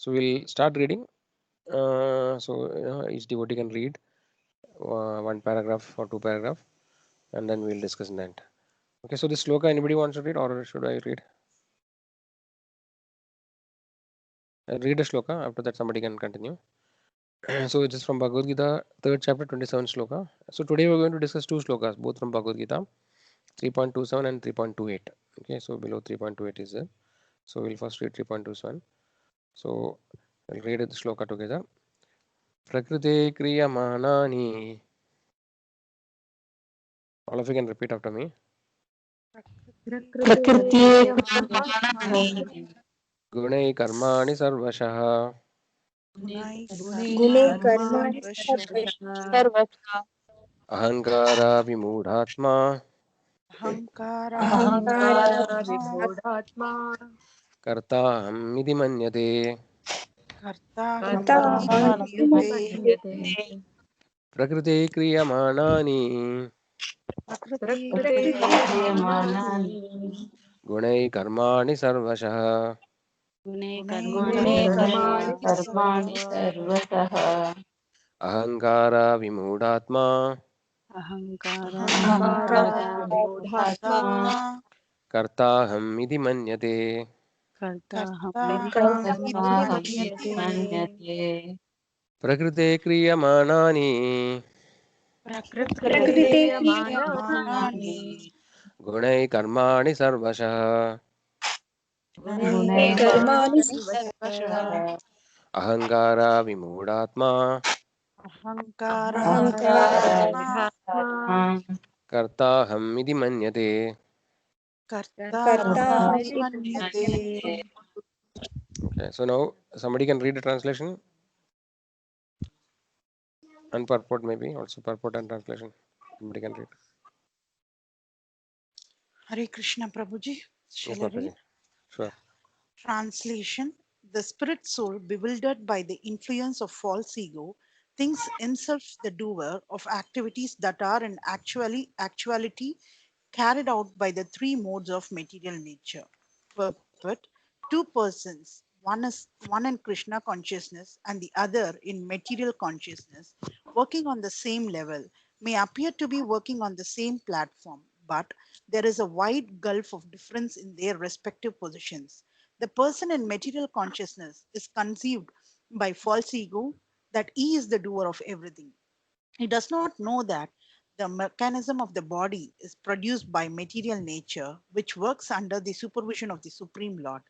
So we'll start reading. Each devotee can read one paragraph or two paragraph, and then we'll discuss in that. Okay, so this sloka, anybody wants to read, or should I read? I'll read a sloka. After that, somebody can continue. So it is from Bhagavad Gita, third chapter, 27 sloka. So today we're going to discuss two slokas, both from Bhagavad Gita, 3.27 and 3.28. Okay, so below 3.28 is there. So we'll first read 3.27. So we'll read the sloka together. Prakrite kriyamanaani. All of you can repeat after me. प्रकृते प्रकृत्ये क्रियमाणानि Gunai karmani sarvashah. गुणैः गुणे कर्माणि कर्माणि सर्वशः सर्वथा Ahankara vimudhatma. अहङ्कारात् अहङ्कारा विमूढात्मा Karta hamidi manyate. कर्ताहमिति कर्ताहमिति मन्यते। मन्यते। Prakrite kriyamanaani. प्रकृते क्रियमाणानि Gunai karmani sarvashah. गुणे कर्माणि कर्माणि सर्वतः सर्वतः Ahankara vimudhatma. अहङ्कारा विमूढात्मा Karta hamidi manyate. कर्ताहमिति कर्ताहमिति मन्यते। मन्यते। Prakrite kriyamanaani. प्रकृते प्रकृते क्रियमाणानि क्रियमाणानि Gunai karmani sarvashah. गुणैः गुणैः कर्माणि कर्माणि सर्वशः Ahankara vimudhatma. अहङ्कारा अहङ्कारात् विमूढात्मा Karta hamidi manyate. कर्ताहमिति कर्ताहमिति मन्यते। मन्यते। Okay, so now somebody can read the translation and purport, maybe also purport and translation. Somebody can read. Hare Krishna Prabhuji. Yes, Shall I read? Mataji. Sure. Translation. The spirit soul, bewildered by the influence of false ego, thinks himself the doer of activities that are in actuality carried out by the three modes of material nature. Purport. Two persons, one in Krishna consciousness and the other in material consciousness, working on the same level, may appear to be working on the same platform, but there is a wide gulf of difference in their respective positions. The person in material consciousness is conceived by false ego that he is the doer of everything. He does not know that the mechanism of the body is produced by material nature, which works under the supervision of the Supreme Lord.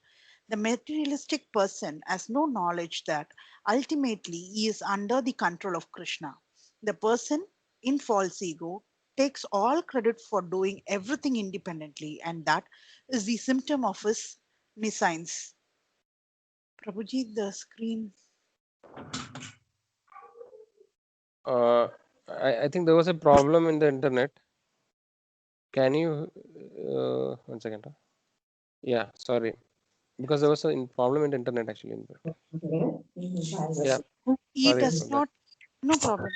The materialistic person has no knowledge that ultimately he is under the control of Krishna. The person in false ego takes all credit for doing everything independently, and that is the symptom of his nescience. Prabhuji, the screen. I think there was a problem in the internet. Can you, one second? Yeah, sorry. Because there was a problem in the internet actually. Yeah, He sorry does for that. not, no problem.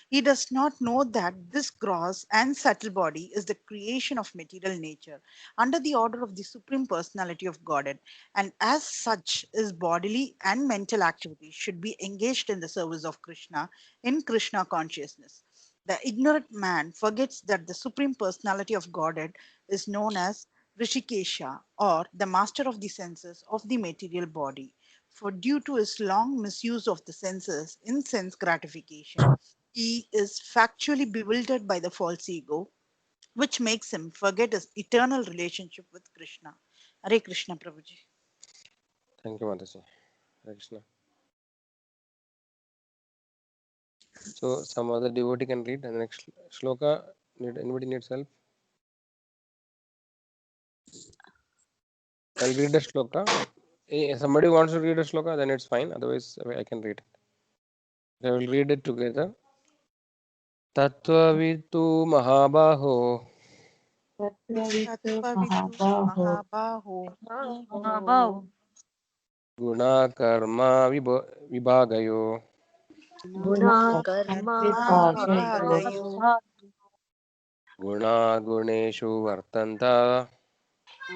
He does not know that this gross and subtle body is the creation of material nature under the order of the Supreme Personality of Godhead, and as such, his bodily and mental activities should be engaged in the service of Krishna in Krishna consciousness. The ignorant man forgets that the Supreme Personality of Godhead is known as Rishikesha, or the master of the senses of the material body. For due to his long misuse of the senses in sense gratification, he is factually bewildered by the false ego, which makes him forget his eternal relationship with Krishna. Hare Krishna, Prabhuji. Thank you, Mataji. Hare Krishna. So some other devotee can read. And the next shloka, anybody needs help? I'll read the shloka. Somebody wants to read a shloka, then it's fine. Otherwise, I can read it. I will read it together. Tattvavitu Mahabaho तत्त्ववित्तु Tattvavitu महाबाहो Mahabaho महाभाव Guna Karma Vibhagayo गुणा Karma Karma विभागयो Vibhagayo विभाग Guna Guneshu Vartanta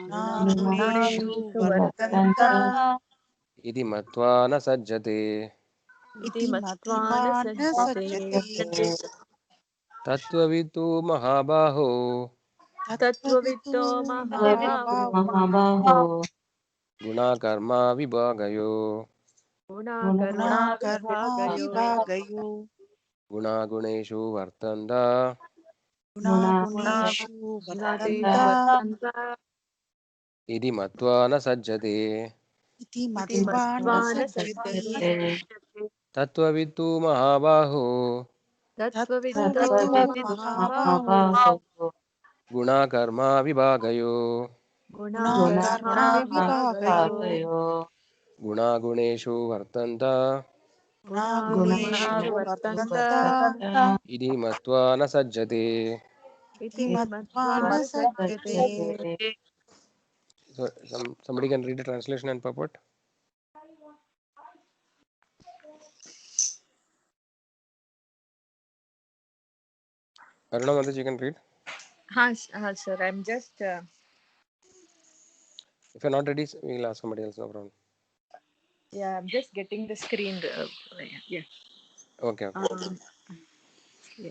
Na गुणा Guneshu गुणेषु गुणागुणेषु वर्तन्त Vartanta वर्तन्ते इति मत्वा न सज्जते इति मत्वा न सज्जते तत्त्ववित्तु महाबाहो तत्त्ववित्तो महाबाहो महाबाहो गुणाकर्मा विभागयो गुणाकर्मा विभागयो गुणागुणेषु वर्तन्त गुणागुणेषु वर्तन्त गुणादेषु वर्तन्त इति मत्वा न सज्जते इति इति मत्वा न मत्वा न सज्जते सज्जते तत्त्ववित्तु महाबाहो तत्त्ववित्तो तत्त्ववित्तु महाबाहो महाबाहो गुणाकर्मा विभागयो गुणाकर्मा विभागयो विभागयो गुणागुणेषु वर्तन्त गुणागुणेषु गुणागुणेषु गुणेषु वर्तन्त वर्तन्त वर्तन्त इति मत्वा न सज्जते इति इति मत्वा मत्वा न न सज्जते सज्जते So somebody can read the translation and purport. Aruna Mataji, you can read. Sir, I'm just If you're not ready, we'll ask somebody else. No problem. I'm just getting the screen. Yeah. Okay. Um, yeah.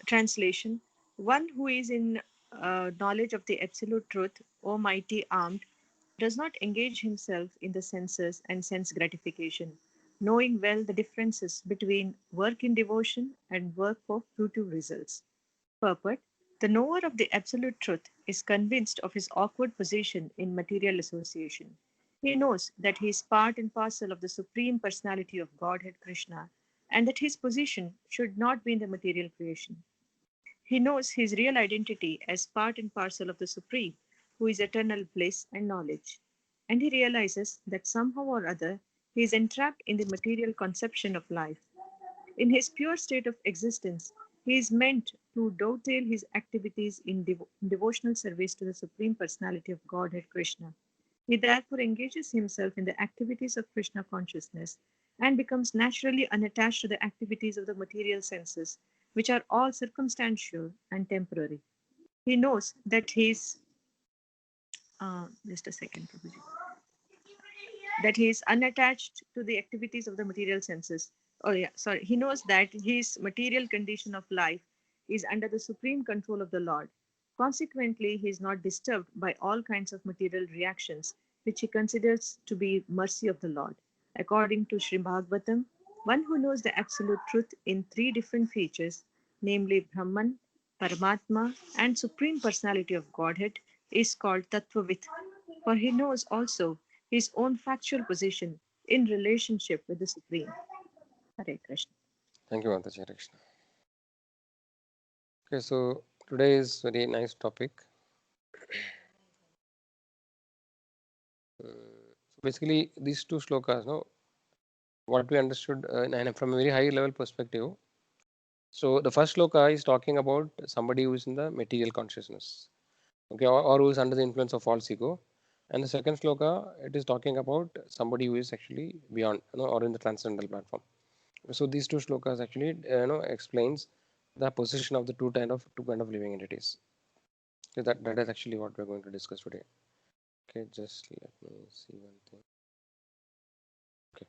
Translation: One who is in knowledge of the absolute truth, O mighty armed, does not engage himself in the senses and sense gratification, knowing well the differences between work in devotion and work for fruitive results. Purport: The knower of the absolute truth is convinced of his awkward position in material association. He knows that he is part and parcel of the Supreme Personality of Godhead Krishna, and that his position should not be in the material creation. He knows his real identity as part and parcel of the Supreme, who is eternal bliss and knowledge. And he realizes that somehow or other he is entrapped in the material conception of life. In his pure state of existence, he is meant to dovetail his activities in devotional service to the Supreme Personality of Godhead Krishna. He therefore engages himself in the activities of Krishna consciousness and becomes naturally unattached to the activities of the material senses, which are all circumstantial and temporary. He knows that he is, just a second, Prabhuji, that he is unattached to the activities of the material senses. Oh, yeah, sorry. He knows that his material condition of life is under the supreme control of the Lord. Consequently, he is not disturbed by all kinds of material reactions, which he considers to be mercy of the Lord. According to Sri Bhagavatam, one who knows the absolute truth in three different features, namely Brahman, Paramatma, and Supreme Personality of Godhead, is called Tattvavit, for he knows also his own factual position in relationship with the Supreme. Hare Krishna. Thank you, Mataji Krishna. Okay, so today is very nice topic. So basically, these two shlokas, no, what we understood and from a very high level perspective. So the first shloka is talking about somebody who is in the material consciousness, okay, or who is under the influence of false ego. And the second shloka, it is talking about somebody who is actually beyond, or in the transcendental platform. So these two shlokas actually, explains the position of the two kind of living entities. So that is actually what we're going to discuss today. Okay, just let me see one thing. Okay.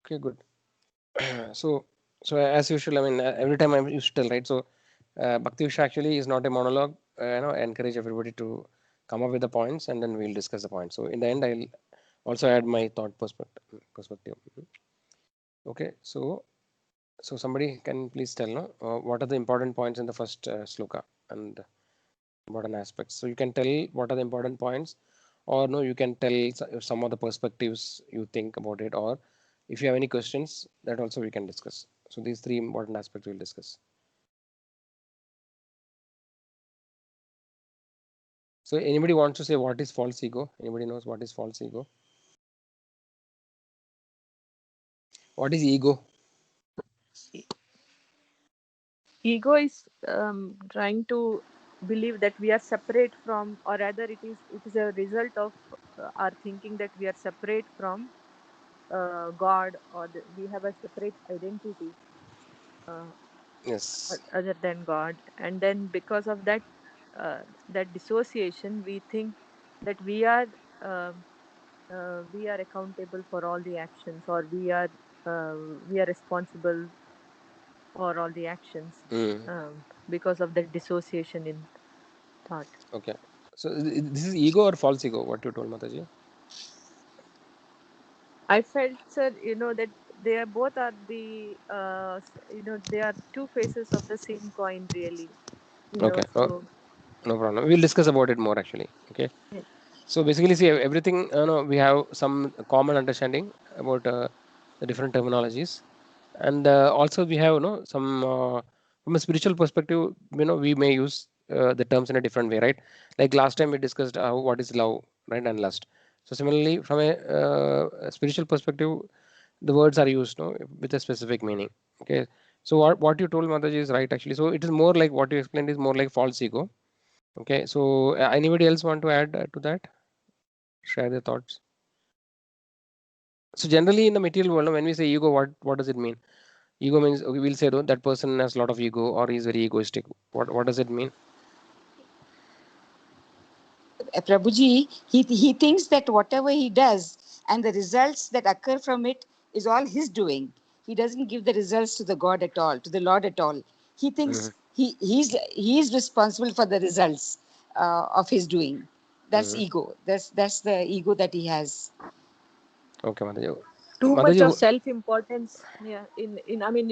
Okay, good. So as usual, I mean, every time I used to tell, right? So Bhakti Vishwa actually is not a monologue. I encourage everybody to come up with the points and then we'll discuss the points. So in the end, I'll also add my thought perspective. Okay, so somebody can please tell, no, what are the important points in the first sloka and important aspects. So you can tell what are the important points, or no, you can tell some of the perspectives you think about it, or if you have any questions, that also we can discuss. So these three important aspects we'll discuss. So anybody wants to say what is false ego? Anybody knows what is false ego? What is ego? Ego is trying to believe that we are separate from, or rather, it is a result of our thinking that we are separate from God, or we have a separate identity Yes. other than God, and then because of that dissociation, we think that we are we are accountable for all the actions, or we are responsible for all the actions because of the dissociation in thought. Okay. So this is ego or false ego? What you told, Mataji? I felt, sir, that they are both are they are two faces of the same coin, really. Okay. No, So no problem. We'll discuss about it more actually. Okay. yeah. So basically, see everything. No, we have some common understanding about the different terminologies, and also we have some from a spiritual perspective. We may use the terms in a different way, right? Like last time we discussed what is love, right, and lust. So similarly, from a spiritual perspective, the words are used with a specific meaning. Okay. So what you told, Mataji, is right actually. So it is more like what you explained is more like false ego. Okay. So anybody else want to add to that? Share their thoughts. So generally in the material world, when we say ego, what does it mean? Ego means, okay, we'll say though that person has a lot of ego or he's very egoistic. What does it mean? Prabhuji, he thinks that whatever he does and the results that occur from it is all his doing. He doesn't give the results to the God at all, to the Lord at all. He thinks Mhm, he's responsible for the results of his doing. That's mhm. ego. That's the ego that he has. Okay, Mataji. Too much Mataji, of self importance, yeah, in I mean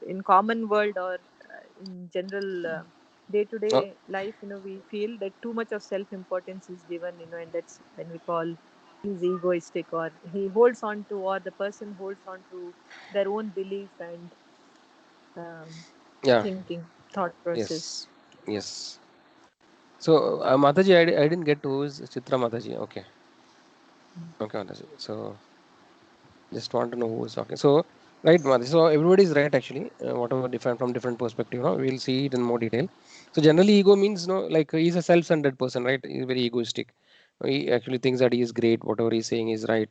in common world, or in general day to oh, day life, we feel that too much of self importance is given, and that's when we call he's egoistic, or he holds on to, or the person holds on to their own belief and um, yeah, thinking, thought process. yes, yes. So Mataji, I didn't get to who is Chitra Mataji. Okay, okay, Mataji. So just want to know who is talking. So right, Mataji. So everybody is right actually. Whatever different from different perspective, we'll see it in more detail. So generally, ego means like he's a self-centered person, right? He's very egoistic. He actually thinks that he is great. Whatever he's saying is right.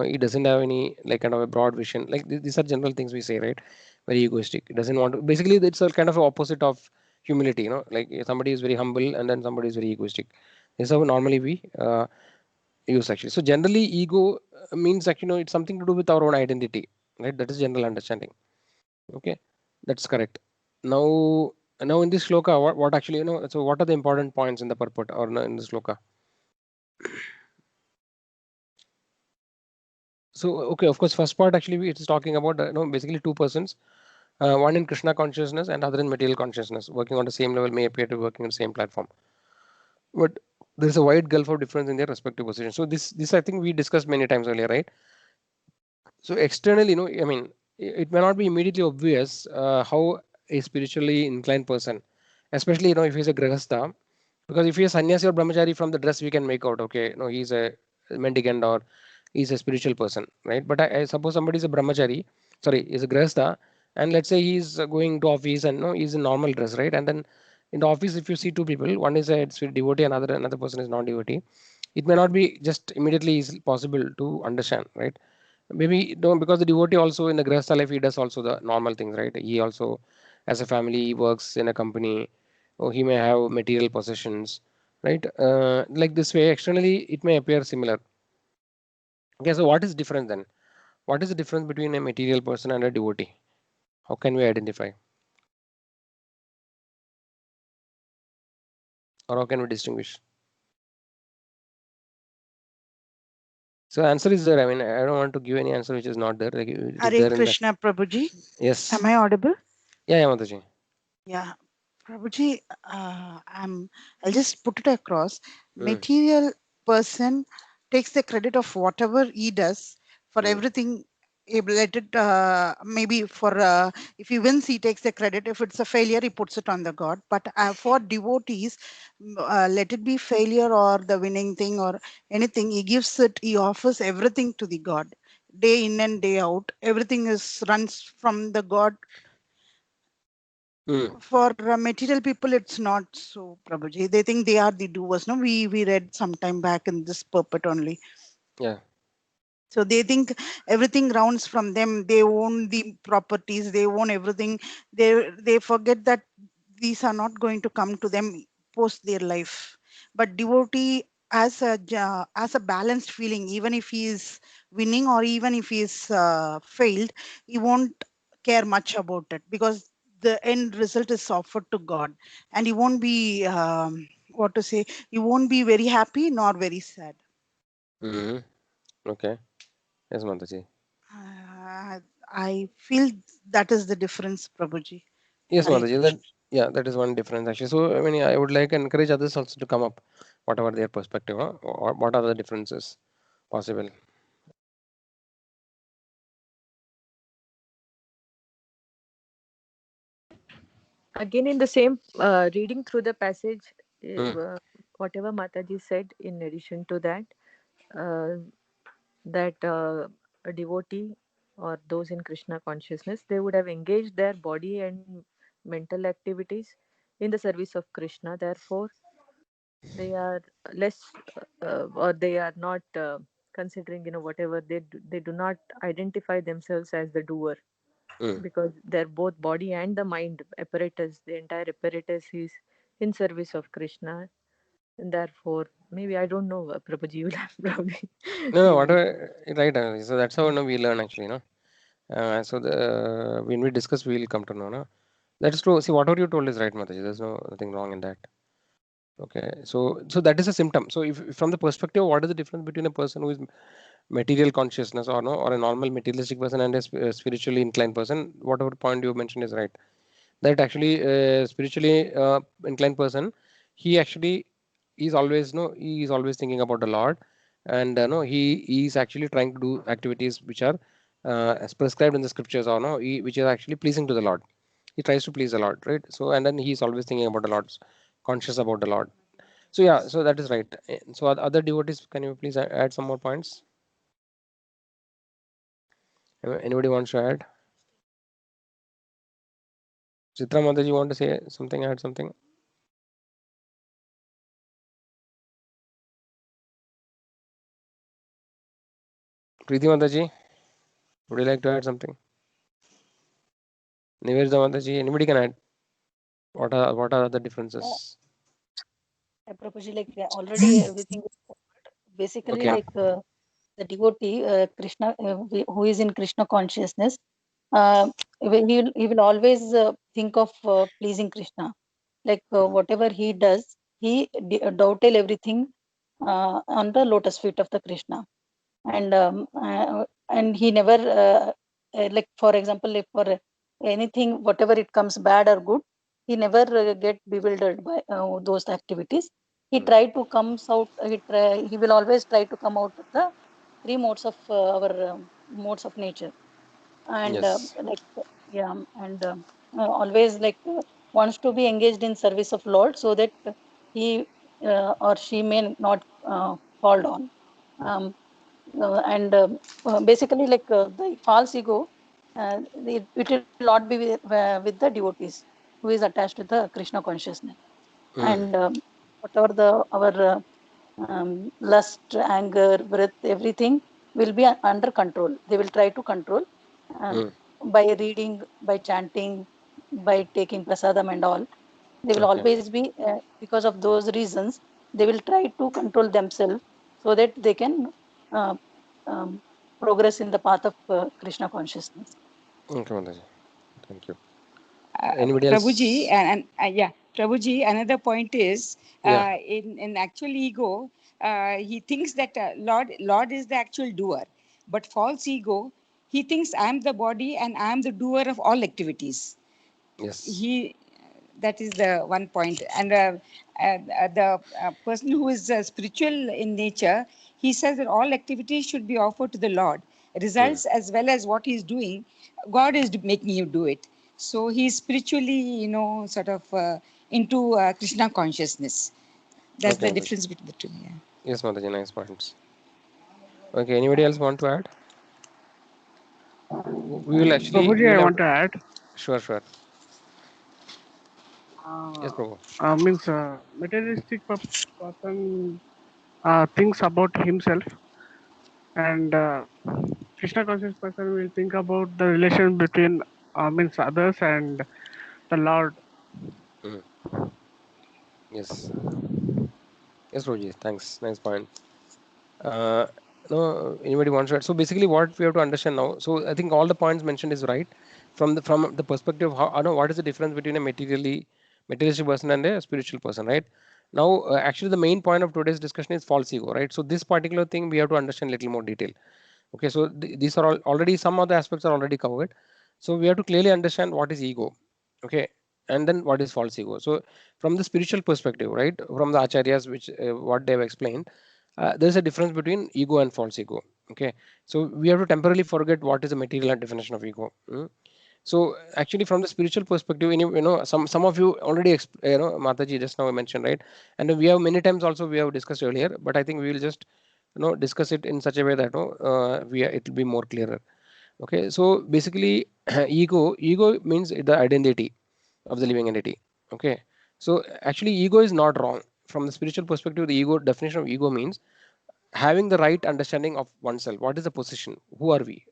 He doesn't have any like kind of a broad vision. Like these are general things we say, right? Very egoistic. He doesn't want to. Basically, it's a kind of a opposite of humility. Like somebody is very humble and then somebody is very egoistic. This is how normally we use actually. So generally, ego means actually it's something to do with our own identity, right? That is general understanding. Okay, that's correct. Now, now in this shloka, what actually So what are the important points in the purport or in this shloka? So okay, of course, first part actually it is talking about basically two persons, one in Krishna consciousness and other in material consciousness, working on the same level may appear to be working on the same platform, but there is a wide gulf of difference in their respective positions. So this I think we discussed many times earlier, right? So externally, I mean, it may not be immediately obvious how a spiritually inclined person, especially if he's a grahastha, because if he's sannyasi or brahmachari from the dress we can make out, okay, no, he's a mendicant or he's a spiritual person, right? But I suppose somebody is a brahmachari, sorry, is a grahastha, and let's say he's going to office and no, he's in normal dress, right? And then in the office, if you see two people, one is a devotee, another person is non-devotee, it may not be just immediately is possible to understand, right? Maybe no, because the devotee also in the grahastha life he does also the normal things, right? He also as a family he works in a company, or he may have material possessions, right? Like this way externally it may appear similar. Okay, so what is different then? What is the difference between a material person and a devotee? How can we identify, or how can we distinguish? So answer is there. I mean, I don't want to give any answer which is not there. Like it is Hare there in the. Krishna, Prabhuji. Yes. Am I audible? Yeah, yeah, Mataji. Yeah, Prabhuji, I'll just put it across. Mm, Material person takes the credit of whatever he does for mm, everything. Related, maybe for if he wins, he takes the credit. If it's a failure, he puts it on the God. But for devotees, let it be failure or the winning thing or anything, he gives it. He offers everything to the God, day in and day out. Everything is runs from the God. mm, For material people, it's not so, Prabhuji. They think they are the doers. No, we read sometime back in this purport only. yeah. So they think everything rounds from them. They own the properties. They own everything. They forget that these are not going to come to them post their life. But devotee as a balanced feeling. Even if he is winning or even if he is failed, he won't care much about it, because the end result is offered to God, and he won't be what to say, he won't be very happy nor very sad. Hmm. Okay. Yes, Mataji. I feel that is the difference, Prabhuji. Yes, Hare Mataji. Krishna. That is one difference actually. So I mean, I would like encourage others also to come up, whatever their perspective, huh? Or what are the differences possible? Again, in the same reading through the passage, Mm, whatever Mataji said, in addition to that, uh, that a devotee or those in Krishna consciousness, they would have engaged their body and mental activities in the service of Krishna. Therefore, they are less, or they are not considering, whatever they do not identify themselves as the doer, mm. because their both body and the mind apparatus, the entire apparatus is in service of Krishna. And therefore, maybe I don't know, Prabhuji, you will have probably No, no, you whatever. Right. So that's how we learn actually, no. So when we discuss, we will come to know, no. That is true. See, whatever you told is right, Mataji. There's nothing wrong in that. Okay. So that is a symptom. So if from the perspective, what is the difference between a person who is material consciousness or no, or a normal materialistic person and a spiritually inclined person? Whatever point you mentioned is right. That actually spiritually inclined person, he actually is always no, he is always thinking about the Lord, and no, he is actually trying to do activities which are as prescribed in the scriptures or no, which is actually pleasing to the Lord. He tries to please the Lord, right? So and then he is always thinking about the Lord, conscious about the Lord. So yeah, so that is right. So other devotees, can you please add some more points? Anybody wants to add? Chitra Mataji, you want to say something? Add something? Preeti Mataji, would you like to add something? Nivedita Mataji, anybody can add. What are the differences? Prabhuji, like already everything is basically Okay. like the devotee, Krishna, who is in Krishna consciousness, he will always think of pleasing Krishna. Like whatever he does, he dovetail everything on the lotus feet of the Krishna, and he never like, for example, if for anything, whatever it comes bad or good, he never get bewildered by those activities. He Mm. try to comes out. He will always try to come out of the three modes of our modes of nature, and Yes. like yeah, and always like wants to be engaged in service of Lord, so that he or she may not fall down. Um, and basically, like the false ego, it will not be with the devotees who is attached to the Krishna consciousness, Mm. and whatever our lust, anger, breath, everything will be under control. They will try to control uh, Mm. by reading, by chanting, by taking prasadam and all. They will Okay. always be, because of those reasons, they will try to control themselves so that they can uh, um, progress in the path of Krishna consciousness. Okay, Mataji. Thank you. Anybody Prabhuji, else? yeah, Prabhuji, another point is Yeah. in actual ego, he thinks that Lord is the actual doer, but false ego, he thinks I am the body and I am the doer of all activities. Yes. He That is the one point. And the person who is spiritual in nature, he says that all activities should be offered to the Lord, Mm. results as well as what he's doing, God is making you do it. So he's spiritually, sort of into Krishna consciousness. That's Okay, the Mataji. difference between the two. Yeah. Yes, Mataji. Nice points. Okay. Anybody else want to add? We will actually. We Prabhuji, I will have. want to add. Sure. Sure. Yes, Uh, Prabhu. means materialistic person thinks about himself, and Krishna conscious person will think about the relation between means others and the Lord. Mm. Yes. Yes, Roji, thanks. Nice point. Uh, no, anybody wants to add? So basically, what we have to understand now. So I think all the points mentioned is right from the perspective of how I know what is the difference between a materialistic person and a spiritual person, right? Now, actually, the main point of today's discussion is false ego, right? So this particular thing we have to understand little more detail. Okay, so these are all already some of the aspects are already covered. So we have to clearly understand what is ego, okay, and then what is false ego. So from the spiritual perspective, right, from the acharyas, which what they have explained, there is a difference between ego and false ego. Okay, so we have to temporarily forget what is the material definition of ego. So actually, from the spiritual perspective, some of you already, Mataji just now mentioned, right, and we have many times also we have discussed earlier, but I think we will just discuss it in such a way that it will be more clearer. Okay, so basically, ego means the identity of the living entity. Okay, so actually, ego is not wrong from the spiritual perspective. The ego definition of ego means having the right understanding of oneself. What is the position? Who are we?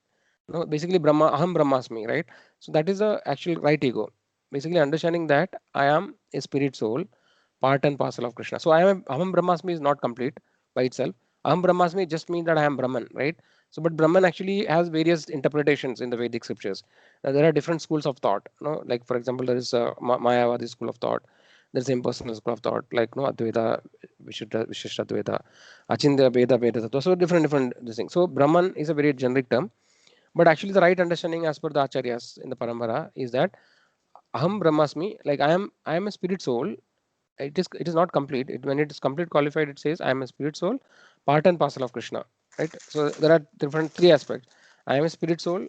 No, basically Brahma, Aham Brahmasmi, right? So that is the actual right ego. Basically understanding that I am a spirit soul, part and parcel of Krishna. So Aham Brahmasmi is not complete by itself. Aham Brahmasmi just means that I am Brahman, right? So but Brahman actually has various interpretations in the Vedic scriptures. There are different schools of thought. Like for example, there is Mayavadi school of thought. There's impersonal school of thought, like Advaita, Vishishtadvaita, Achindya, Veda, Veda. So different this thing. So Brahman is a very generic term, but actually, the right understanding as per the acharyas in the parampara is that aham brahmasmi, like I am a spirit soul. It is not complete. When it is complete qualified, it says I am a spirit soul, part and parcel of Krishna. Right. So there are different three aspects. I am a spirit soul.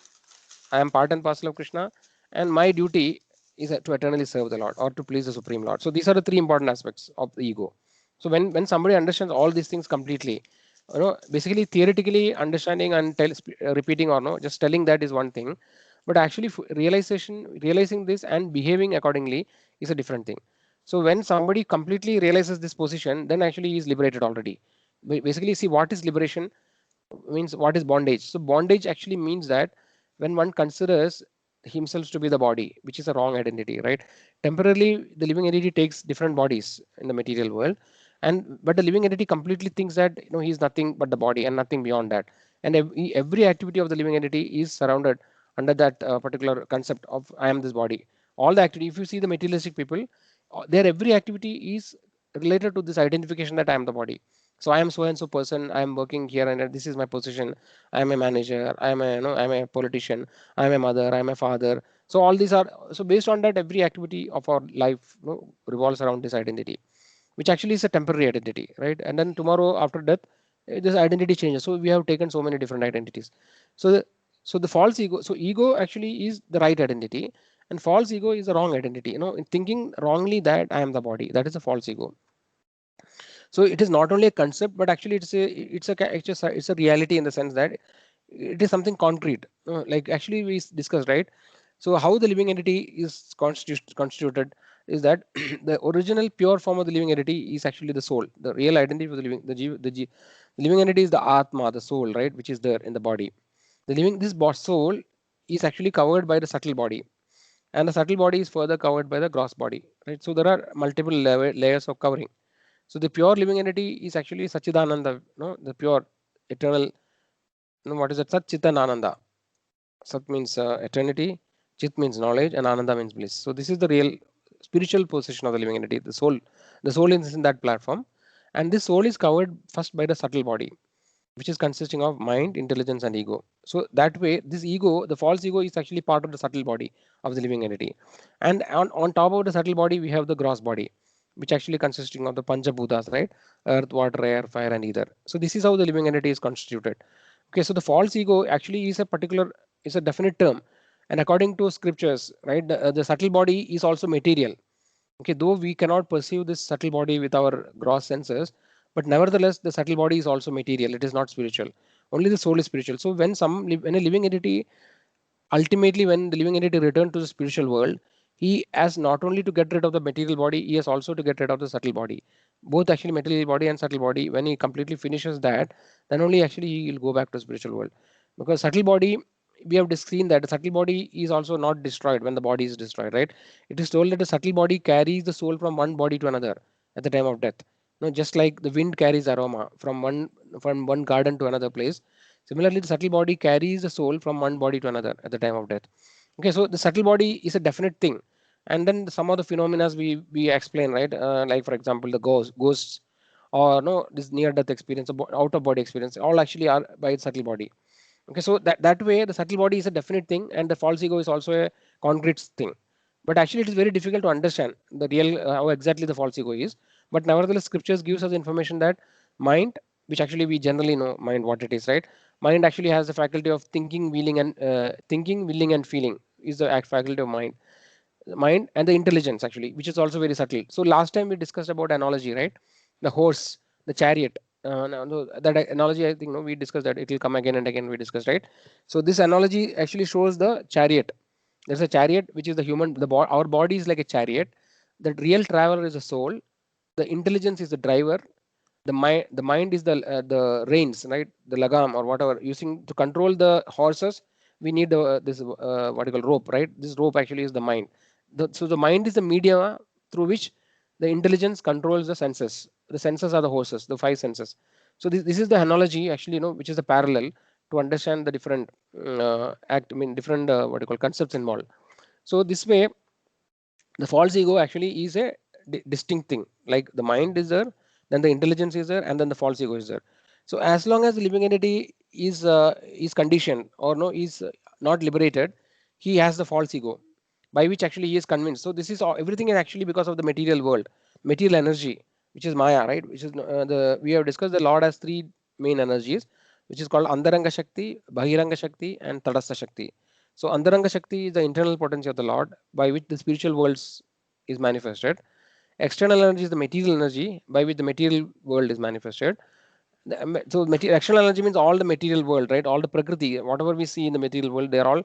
I am part and parcel of Krishna, and my duty is to eternally serve the Lord or to please the Supreme Lord. So these are the three important aspects of the ego. So when somebody understands all these things completely, basically theoretically understanding and repeating or no, just telling that is one thing, but actually realizing this and behaving accordingly is a different thing. So when somebody completely realizes this position, then actually he is liberated already. Basically, see what is liberation means, what is bondage. So bondage actually means that when one considers himself to be the body, which is a wrong identity, right? Temporarily, the living entity takes different bodies in the material world, and but the living entity completely thinks that he is nothing but the body and nothing beyond that. And every activity of the living entity is surrounded under that particular concept of I am this body. All the activity, if you see the materialistic people, their every activity is related to this identification that I am the body. So I am so and so person, I am working here and this is my position. I am a manager, I am a I'm a politician, I am a mother, I am a father. So all these are, so based on that, every activity of our life revolves around this identity, which actually is a temporary identity, right? And then tomorrow after death, this identity changes. So we have taken so many different identities. So the false ego, so ego actually is the right identity, and false ego is the wrong identity. In thinking wrongly that I am the body, that is a false ego. So it is not only a concept, but actually it's a reality in the sense that it is something concrete. Like actually we discussed, right? So how the living entity is constituted is that the original pure form of the living entity is actually the soul, the real identity for the living, the living entity is the atma, the soul, right, which is there in the body. This soul is actually covered by the subtle body, and the subtle body is further covered by the gross body, right? So there are multiple layers of covering. So the pure living entity is actually Sachidananda, the pure eternal. What is it? Sat Chitan Ananda. Sat means eternity, Chit means knowledge, and Ananda means bliss. So this is the real spiritual position of the living entity. The soul is in that platform, and this soul is covered first by the subtle body, which is consisting of mind, intelligence, and ego. So that way, this ego, the false ego, is actually part of the subtle body of the living entity. And on top of the subtle body, we have the gross body, which actually consisting of the Panchabhutas, right? Earth, water, air, fire, and ether. So this is how the living entity is constituted. Okay, so the false ego actually is a definite term. And according to scriptures, right, the subtle body is also material. Okay, though we cannot perceive this subtle body with our gross senses, but nevertheless, the subtle body is also material. It is not spiritual. Only the soul is spiritual. So when a living entity, ultimately when the living entity returns to the spiritual world, he has not only to get rid of the material body, he has also to get rid of the subtle body. Both actually material body and subtle body. When he completely finishes that, then only actually he will go back to spiritual world. Because subtle body, we have seen that the subtle body is also not destroyed when the body is destroyed, right? It is told that the subtle body carries the soul from one body to another at the time of death. No, just like the wind carries aroma from one garden to another place. Similarly, the subtle body carries the soul from one body to another at the time of death. Okay, so the subtle body is a definite thing, and then some of the phenomena we explain, right? Like for example, the ghosts, or no, this near death experience, out of body experience, all actually are by the subtle body. Okay, so that way the subtle body is a definite thing, and the false ego is also a concrete thing. But actually, it is very difficult to understand the real how exactly the false ego is. But nevertheless, scriptures gives us information that mind, which actually we generally know mind what it is, right? Mind actually has the faculty of thinking, willing, and feeling is the faculty of mind and the intelligence actually, which is also very subtle. So last time we discussed about analogy, right? The horse, the chariot. No, that analogy, I think, no, we discussed that. It will come again and again. We discussed, right? So this analogy actually shows the chariot. There's a chariot which is the human. Our body is like a chariot. The real traveler is the soul. The intelligence is the driver. The mind is the reins, right? The lagam or whatever using to control the horses. We need this what you call rope, right? This rope actually is the mind. So the mind is the media through which the intelligence controls the senses. The senses are the horses, the five senses. So this is the analogy actually, which is the parallel to understand the different different what you call concepts involved. So this way, the false ego actually is a distinct thing. Like the mind is there, then the intelligence is there, and then the false ego is there. So as long as the living entity is conditioned or no is not liberated, he has the false ego, by which actually he is convinced. So this is everything is actually because of the material world, material energy, which is Maya, right? Which is the we have discussed the Lord has three main energies, which is called Andaranga Shakti, Bahiranga Shakti, and Tadastha Shakti. So Andaranga Shakti is the internal potency of the Lord by which the spiritual world is manifested. External energy is the material energy by which the material world is manifested. So external energy means all the material world, right? All the prakriti, whatever we see in the material world, they are all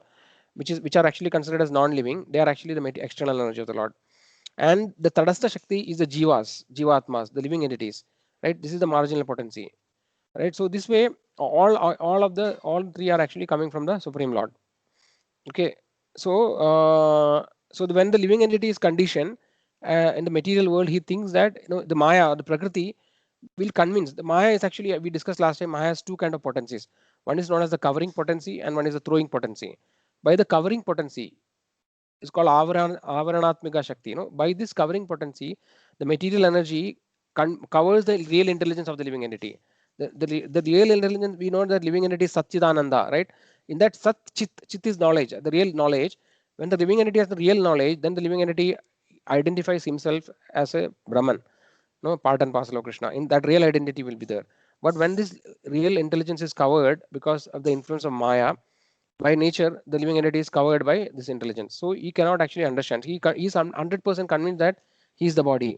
which are actually considered as non-living. They are actually the external energy of the Lord. And the Tadastha Shakti is the jivatmas, the living entities, right? This is the marginal potency, right? So this way, all three are actually coming from the Supreme Lord. Okay, so when the living entity is conditioned in the material world, he thinks that the Maya, the Prakriti, will convince. The Maya is actually, we discussed last time, Maya has two kind of potencies. One is known as the covering potency, and one is the throwing potency. By the covering potency, is called Avaranatmika Shakti. By this covering potency, the material energy covers the real intelligence of the living entity. The real intelligence, we know that living entity is Satchidananda, right? In that Sat Chit is knowledge, the real knowledge. When the living entity has the real knowledge, then the living entity identifies himself as a Brahman, part and parcel of Krishna. In that real identity will be there. But when this real intelligence is covered because of the influence of Maya, by nature, the living entity is covered by this intelligence. So he cannot actually understand. He is 100% convinced that he is the body.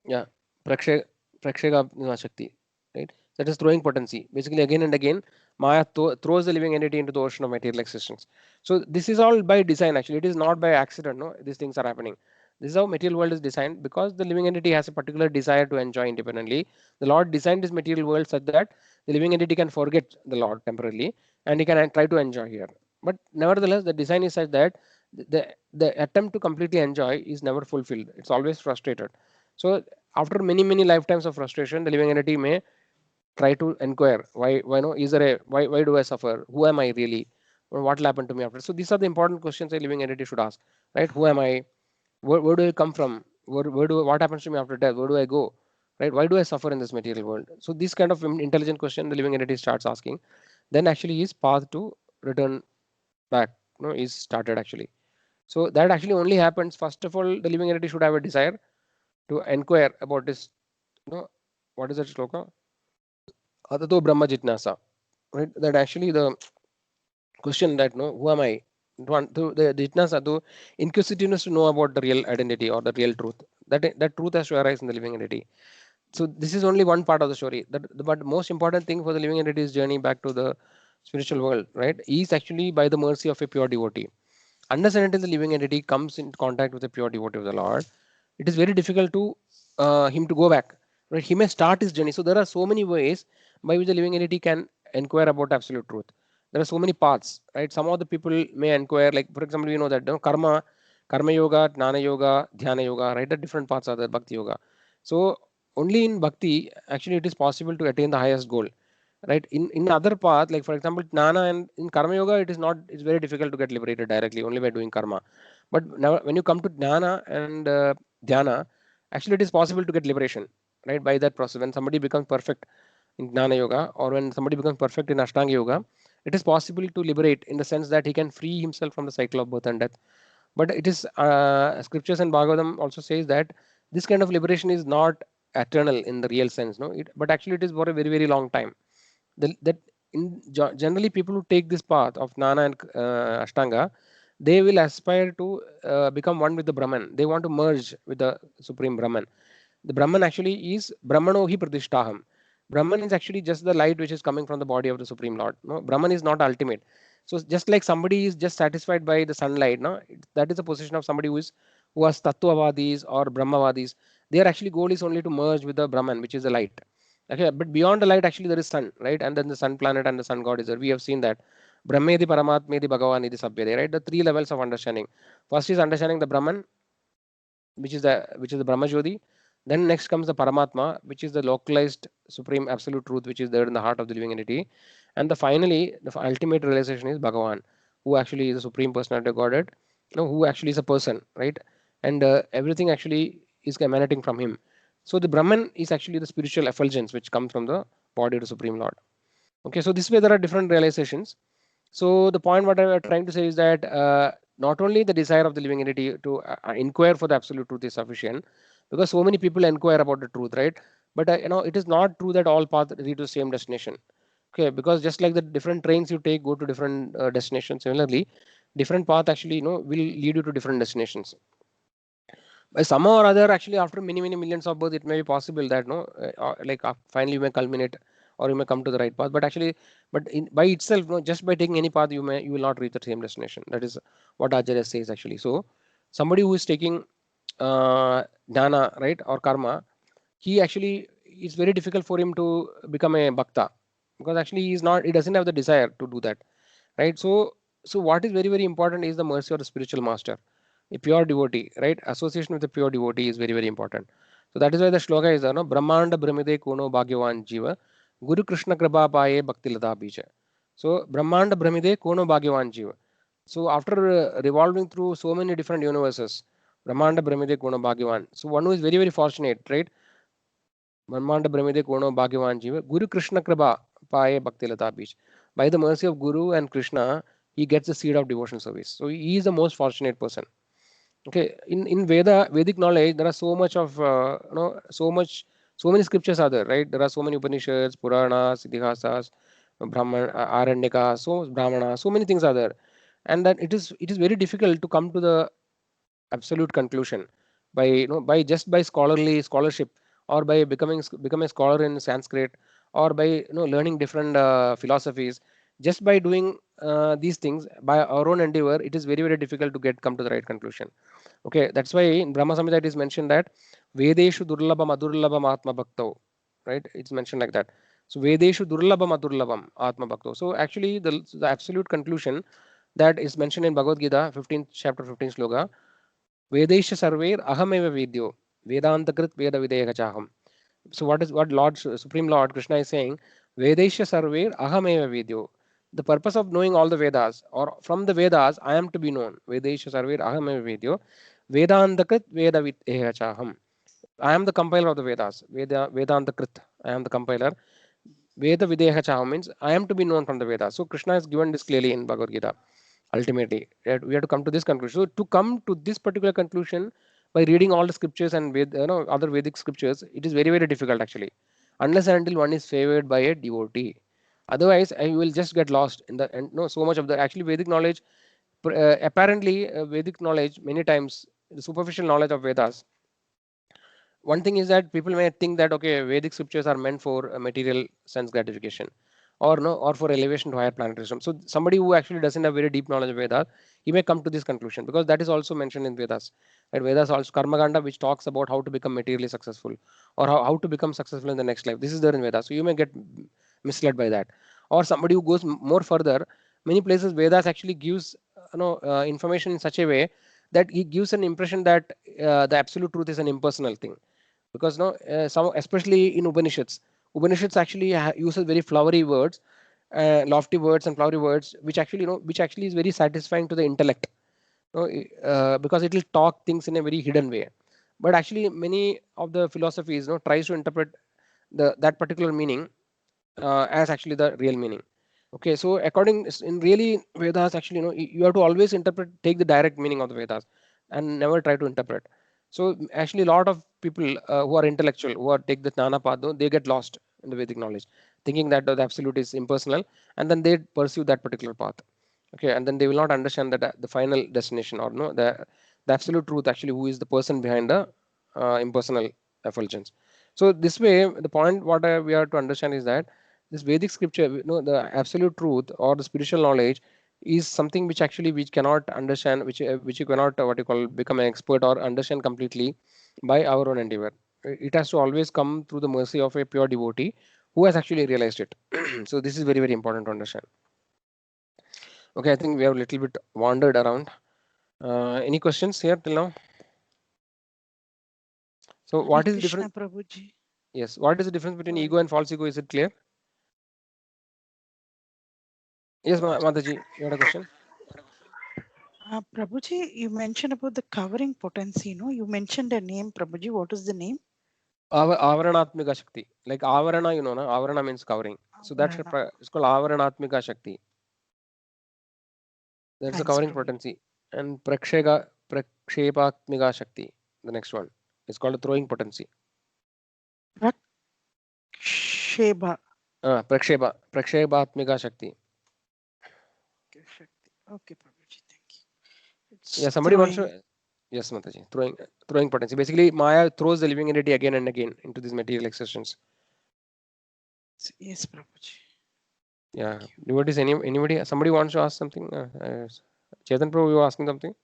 Yeah, Prakshega Shakti, right? That is throwing potency. Basically, again and again, Maya throws the living entity into the ocean of material existence. So this is all by design. Actually, it is not by accident. No, these things are happening. This is how material world is designed, because the living entity has a particular desire to enjoy independently. The Lord designed this material world such that the living entity can forget the Lord temporarily, and he can try to enjoy here. But nevertheless, the design is such that the attempt to completely enjoy is never fulfilled. It's always frustrated. So after many lifetimes of frustration, the living entity may try to inquire why no is there a why do I suffer? Who am I really? Or what will happen to me after? So these are the important questions a living entity should ask, right? Who am I? Where do I come from? What happens to me after death? Where do I go? Right? Why do I suffer in this material world? So this kind of intelligent question the living entity starts asking, then actually his path to return back, is started actually. So that actually only happens. First of all, the living entity should have a desire to inquire about this. What is that shloka? Atato Brahma Jitnasa. Right? That actually the question that who am I? To the Jitnasa, to inquisitiveness to know about the real identity or the real truth. That truth has to arise in the living entity. So this is only one part of the story. But most important thing for the living entity's journey back to the spiritual world, right, is actually by the mercy of a pure devotee. Unless and until the living entity comes in contact with a pure devotee of the Lord, it is very difficult to him to go back. Right? He may start his journey. So there are so many ways by which the living entity can inquire about absolute truth. There are so many paths, right? Some of the people may inquire, like for example, we know that karma yoga, jnana yoga, dhyana yoga, right? The different paths are there, bhakti yoga. So only in bhakti actually it is possible to attain the highest goal, right? In other path, like for example jnana and in karma yoga, it is not, it's very difficult to get liberated directly only by doing karma. But now when you come to jnana and dhyana, actually it is possible to get liberation, right, by that process. When somebody becomes perfect in jnana yoga, or when somebody becomes perfect in ashtanga yoga, it is possible to liberate in the sense that he can free himself from the cycle of birth and death. But it is scriptures and Bhagavatam also says that this kind of liberation is not eternal in the real sense, no, but actually it is for a very very long time. That generally people who take this path of Jnana and Ashtanga, they will aspire to become one with the Brahman. They want to merge with the Supreme Brahman. The Brahman actually is Brahmano hi Pradishtaham. Brahman is actually just the light which is coming from the body of the Supreme Lord. No, Brahman is not ultimate. So just like somebody is just satisfied by the sunlight, no, that is the position of somebody who has Tattvavadis or Brahmavadis. Their actually goal is only to merge with the Brahman, which is the light. Okay, but beyond the light, actually there is sun, right? And then the sun planet and the sun god is there. We have seen that. Brahmedi Paramatmedi Bhagavan Idi Sabhyade, right? The three levels of understanding. First is understanding the Brahman, which is the Brahma Jyoti. Then next comes the Paramatma, which is the localized supreme absolute truth, which is there in the heart of the living entity. And finally, the ultimate realization is Bhagavan, who actually is the supreme personality of Godhead, who actually is a person, right? And everything actually is emanating from him. So the Brahman is actually the spiritual effulgence which comes from the body of the Supreme Lord. Okay, so this way there are different realizations. So the point what I was trying to say is that not only the desire of the living entity to inquire for the absolute truth is sufficient, because so many people inquire about the truth, right? But it is not true that all paths lead to the same destination. Okay, because just like the different trains you take go to different destinations, similarly, different path actually will lead you to different destinations. By somehow or other, actually, after many many millions of births, it may be possible that like finally you may culminate or you may come to the right path. But actually, by itself, no, just by taking any path, you will not reach the same destination. That is what Acharya says actually. So somebody who is taking dana, right, or karma, he actually, it's very difficult for him to become a bhakta, because actually he doesn't have the desire to do that, right? So what is very very important is the mercy of the spiritual master, a pure devotee, right? Association with a pure devotee is very very important. So that is why the shloka is there, no? Brahmanda Brahmide Kono Bhagyavan Jiva Guru Krishna Kripa Paye Bhakti Lata Bija. So Brahmanda Brahmide Kono Bhagyavan Jiva. So after revolving through so many different universes, Brahmanda Brahmide Kono Bhagyavan. So one who is very very fortunate, right? Brahmanda Brahmide Kono Bhagyavan Jiva Guru Krishna Kripa Paye Bhakti Lata Bija. By the mercy of Guru and Krishna, he gets the seed of devotional service. So he is the most fortunate person. Okay, in Vedic knowledge, there are so much of so many scriptures are there, right? There are so many Upanishads, Puranas, Idihasas, Brahman, Aranyaka, so Brahmana, so many things are there, and that it is very difficult to come to the absolute conclusion by by scholarship, or by become a scholar in Sanskrit, or by learning different philosophies. Just by doing these things by our own endeavor, it is very very difficult to come to the right conclusion. Okay, that's why in Brahma Samhita it is mentioned that Vedeshu Durlabham Adurlabham Atma Bhakto, right? It's mentioned like that. So Vedeshu Durlabham Adurlabham Atma Bhakto. So actually the absolute conclusion that is mentioned in Bhagavad Gita, 15th chapter, 15th sloka, Vedesha Sarver Ahameva Vidyo Vedantakrit Veda Videyakachaham. So what Lord Supreme Lord Krishna is saying? Vedesha Sarver Ahameva Vidyo. The purpose of knowing all the Vedas, or from the Vedas, I am to be known. Vedesha Sarver Ahameva Vidyo Vedantakrit Veda Videyakachaham. I am the compiler of the Vedas. Vedantakrit. I am the compiler. Veda Videyakachaham means I am to be known from the Vedas. So Krishna has given this clearly in Bhagavad Gita. Ultimately, right, we have to come to this conclusion. So to come to this particular conclusion by reading all the scriptures and other Vedic scriptures, it is very very difficult actually, unless and until one is favored by a devotee. Otherwise, you will just get lost in the and no so much of the actually Vedic knowledge. Apparently, Vedic knowledge many times the superficial knowledge of Vedas. One thing is that people may think that okay, Vedic scriptures are meant for material sense gratification, or no, or for elevation to higher planetary system. So somebody who actually doesn't have very deep knowledge of Vedas, he may come to this conclusion, because that is also mentioned in Vedas. Right? Vedas also Karmaganda, which talks about how to become materially successful, or how to become successful in the next life. This is there in Vedas. So you may get misled by that. Or somebody who goes more further, many places Vedas actually gives information in such a way that he gives an impression that the absolute truth is an impersonal thing, because no, some especially in Upanishads actually uses very flowery words, lofty words and flowery words, which actually which actually is very satisfying to the intellect. Because it will talk things in a very hidden way. But actually, many of the philosophies tries to interpret that particular meaning as actually the real meaning. Okay, so according in really Vedas, actually, you have to always interpret, take the direct meaning of the Vedas, and never try to interpret. So actually, a lot of people who are intellectual, who are take the Jnana path, they get lost in the Vedic knowledge, thinking that the absolute is impersonal, and then they pursue that particular path. Okay, and then they will not understand that the final destination, or no, the absolute truth, actually, who is the person behind the impersonal effulgence. So this way, the point what we are to understand is that this Vedic scripture, the absolute truth or the spiritual knowledge is something which actually which cannot understand, which you cannot what you call become an expert or understand completely by our own endeavor. It has to always come through the mercy of a pure devotee who has actually realized it. So this is very, very important to understand. Okay, I think we have a little bit wandered around. Any questions here till now? So Hare what is the Krishna, difference? Prabhuji. Yes, what is the difference between ego and false ego? Is it clear? Yes, Mataji, you had a question? Prabhuji, you mentioned about the covering potency. No, you mentioned a name, Prabhuji. What is the name? Avaranatmika Shakti. Like Avarana, na? Avarana means covering. So that's Avarana. it's called Avaranatmika Shakti. That's the Thanks, covering Prabhuji. potency. And Prakshepatmika Shakti, the next one. It's called a throwing potency. Sheba. Prakshepatmika Shakti. Okay, Prabhuji. Thank you. It's Yeah, somebody wants throwing. to. Yes, Mataji. Throwing potency. Basically, Maya throws the living entity again and again into these material existence. Yes, Prabhuji. Yeah. Devotees, anybody, somebody wants to ask something? Chetan Prabhu, you were asking something?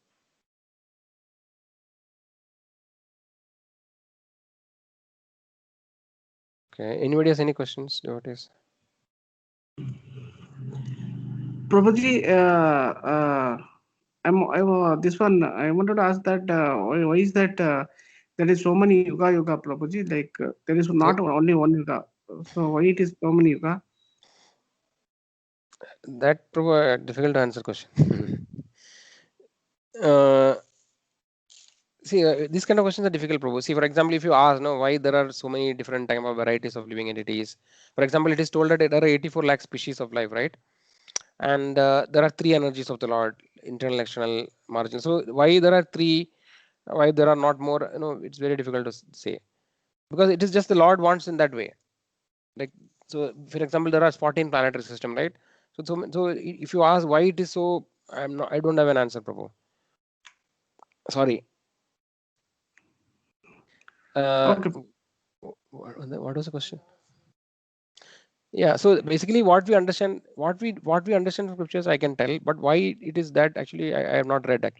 Okay. Anybody has any questions? Devotees? Prabhuji, this one I wanted to ask that why is that there is so many yoga, Prabhuji? Like there is not only one yoga. So why it is so many yoga? That Prabhu, difficult to answer question. uh, See, these kind of questions are difficult, Prabhu. See, for example, if you ask, no, why there are so many different type of varieties of living entities. For example, it is told that there are 84 lakh species of life, right? And there are three energies of the Lord: internal, external, marginal. So why there are three? Why there are not more? It's very difficult to say, because it is just the Lord wants in that way. Like, so, for example, there are 14 planetary system, right? So if you ask why it is so, I don't have an answer, Prabhu. Sorry. Okay. What was the question? Yeah, so basically what we understand, what we understand from scriptures, I can tell, but why it is that, actually I have not read that.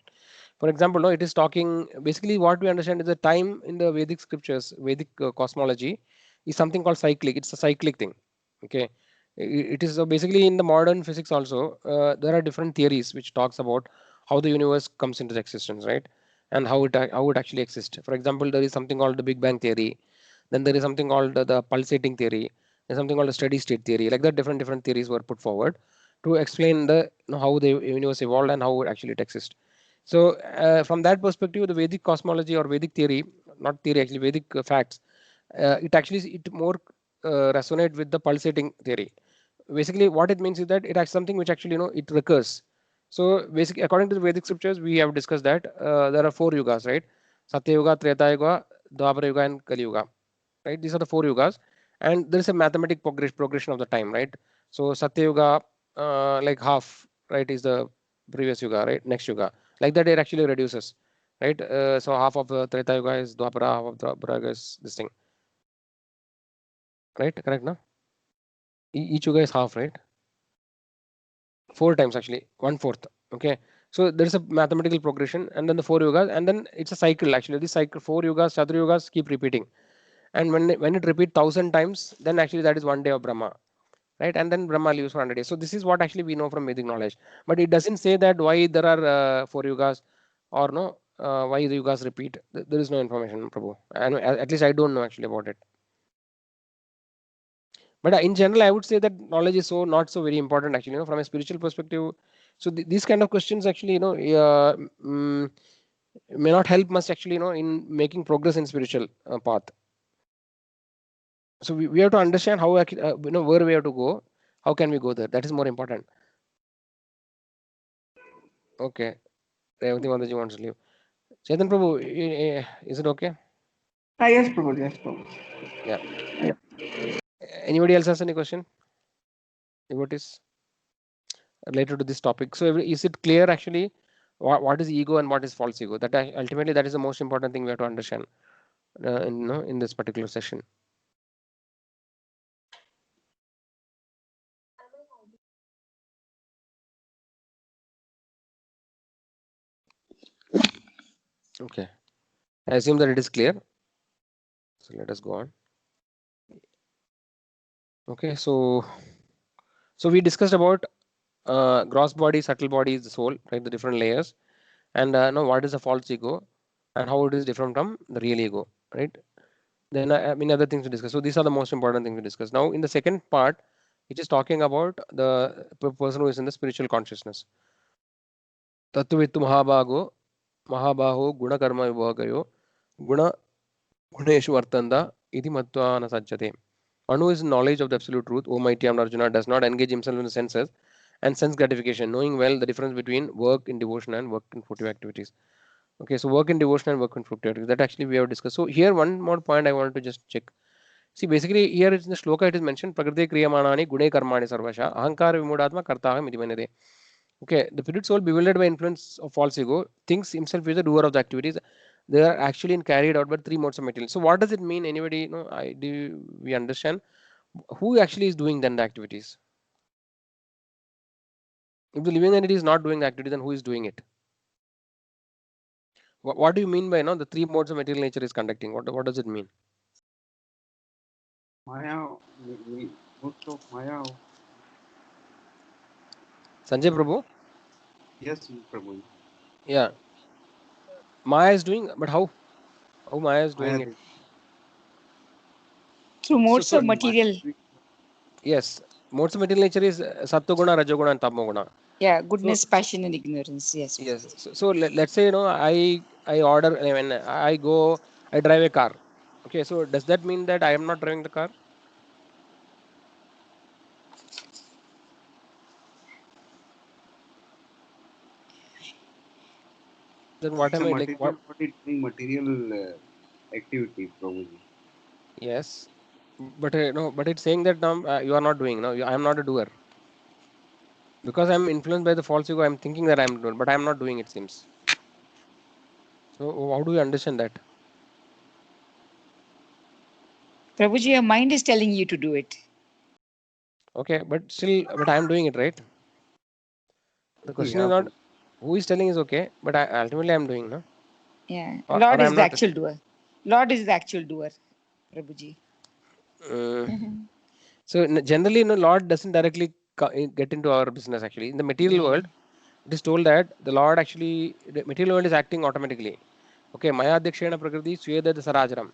For example, no, it is talking basically what we understand is the time in the Vedic scriptures, Vedic cosmology is something called cyclic. It's a cyclic thing. Okay, it is basically in the modern physics also. There are different theories which talks about how the universe comes into existence, right? And how it actually exists. For example, there is something called the Big Bang theory. Then there is something called the pulsating theory. There's something called a steady state theory. Like that, different theories were put forward to explain the how the universe evolved and how it actually exists. So from that perspective, the Vedic cosmology or Vedic theory, not theory actually, Vedic facts, it more resonate with the pulsating theory. Basically, what it means is that it has something which actually it recurs. So basically, according to the Vedic scriptures, we have discussed that there are four yugas, right? Satya Yuga, Treta Yuga, Dwapara Yuga, and Kali Yuga. Right? These are the four yugas, and there is a mathematic progression of the time, right? So Satya Yuga, like half, right, is the previous yuga, right? Next yuga, like that, it actually reduces, right? So half of the Treta Yuga is Dwapara, half of Dwapara Yuga is this thing, right? Correct, no? Each yuga is half, right? Four times actually, one fourth. Okay, so there is a mathematical progression, and then the four yugas, and then it's a cycle. Actually, this cycle, four yugas, Chatur yugas keep repeating, and when it repeat 1,000 times, then actually that is one day of Brahma, right? And then Brahma lives for 100 days. So this is what actually we know from Vedic knowledge, but it doesn't say that why there are four yugas or no why the yugas repeat. There is no information, Prabhu. And at least I don't know actually about it. But in general, I would say that knowledge is so not so very important actually. From a spiritual perspective. So these kind of questions actually, may not help much actually, in making progress in spiritual path. So we have to understand how where we have to go. How can we go there? That is more important. Okay. Revati Mataji wants to leave. Chetan Prabhu, is it okay? Yes, Prabhu. Yes, Prabhu. Yeah. Yeah. Anybody else has any question? Devotees related to this topic. So is it clear actually what is ego and what is false ego? That ultimately that is the most important thing we have to understand in this particular session. Okay. I assume that it is clear. So let us go on. Okay. So we discussed about gross body, subtle body is the soul, right? The different layers, and now what is the false ego, and how it is different from the real ego, right? Then other things to discuss. So these are the most important things to discuss. Now in the second part, it is talking about the person who is in the spiritual consciousness. Tattvavitu Mahabaho Guna Karma Vibhagayo Guna Guneshu Vartanda Iti Matva Nasajjate. One who is in knowledge of the absolute truth, O mighty Arjuna, does not engage himself in the senses and sense gratification, knowing well the difference between work in devotion and work in fruitive activities. Okay, so work in devotion and work in fruitive activities. That actually we have discussed. So here one more point I wanted to just check. See, basically here in the shloka it is mentioned Prakriti Kriyamanani Gune Karmani Sarvasha Ahankara Vimudatma Kartaham Iti. Okay, the spirit soul bewildered by influence of false ego thinks himself is the doer of the activities. They are actually carried out by three modes of material. So what does it mean? Anybody know? We understand who actually is doing then the activities? If the living entity is not doing the activity, then who is doing it? What do you mean by the three modes of material nature is conducting? What does it mean? Maya, most of Maya. Sanjay Prabhu? Yes, Prabhu. Yeah. Maya is doing, but how? How Maya is doing Maya, it? Through modes of Maya material. Yes. Modes of material nature is Sattva-guna, Rajoguna and Tamoguna. Yeah, goodness, passion, and ignorance. Yes. Yes. So let's say I order. I mean, I drive a car. Okay. So does that mean that I am not driving the car? Then what it's am a I like? material body doing material activity, Prabhu. Yes. But no. But it's saying that you are not doing. No, I am not a doer because I am influenced by the false ego. I am thinking that I am doing, but I am not doing. It seems. So how do you understand that? Prabhuji, your mind is telling you to do it. Okay, but I am doing it, right? The question is not who is telling is okay, but ultimately I am doing, no? Yeah. Or Lord I is am the not. actual doer. Lord is the actual doer, Prabhuji. So generally, Lord doesn't directly get into our business. Actually, in the material world, it is told that the Lord actually, the material world is acting automatically. Okay, Maya Dikshena Prakriti Sweda Sarajaram.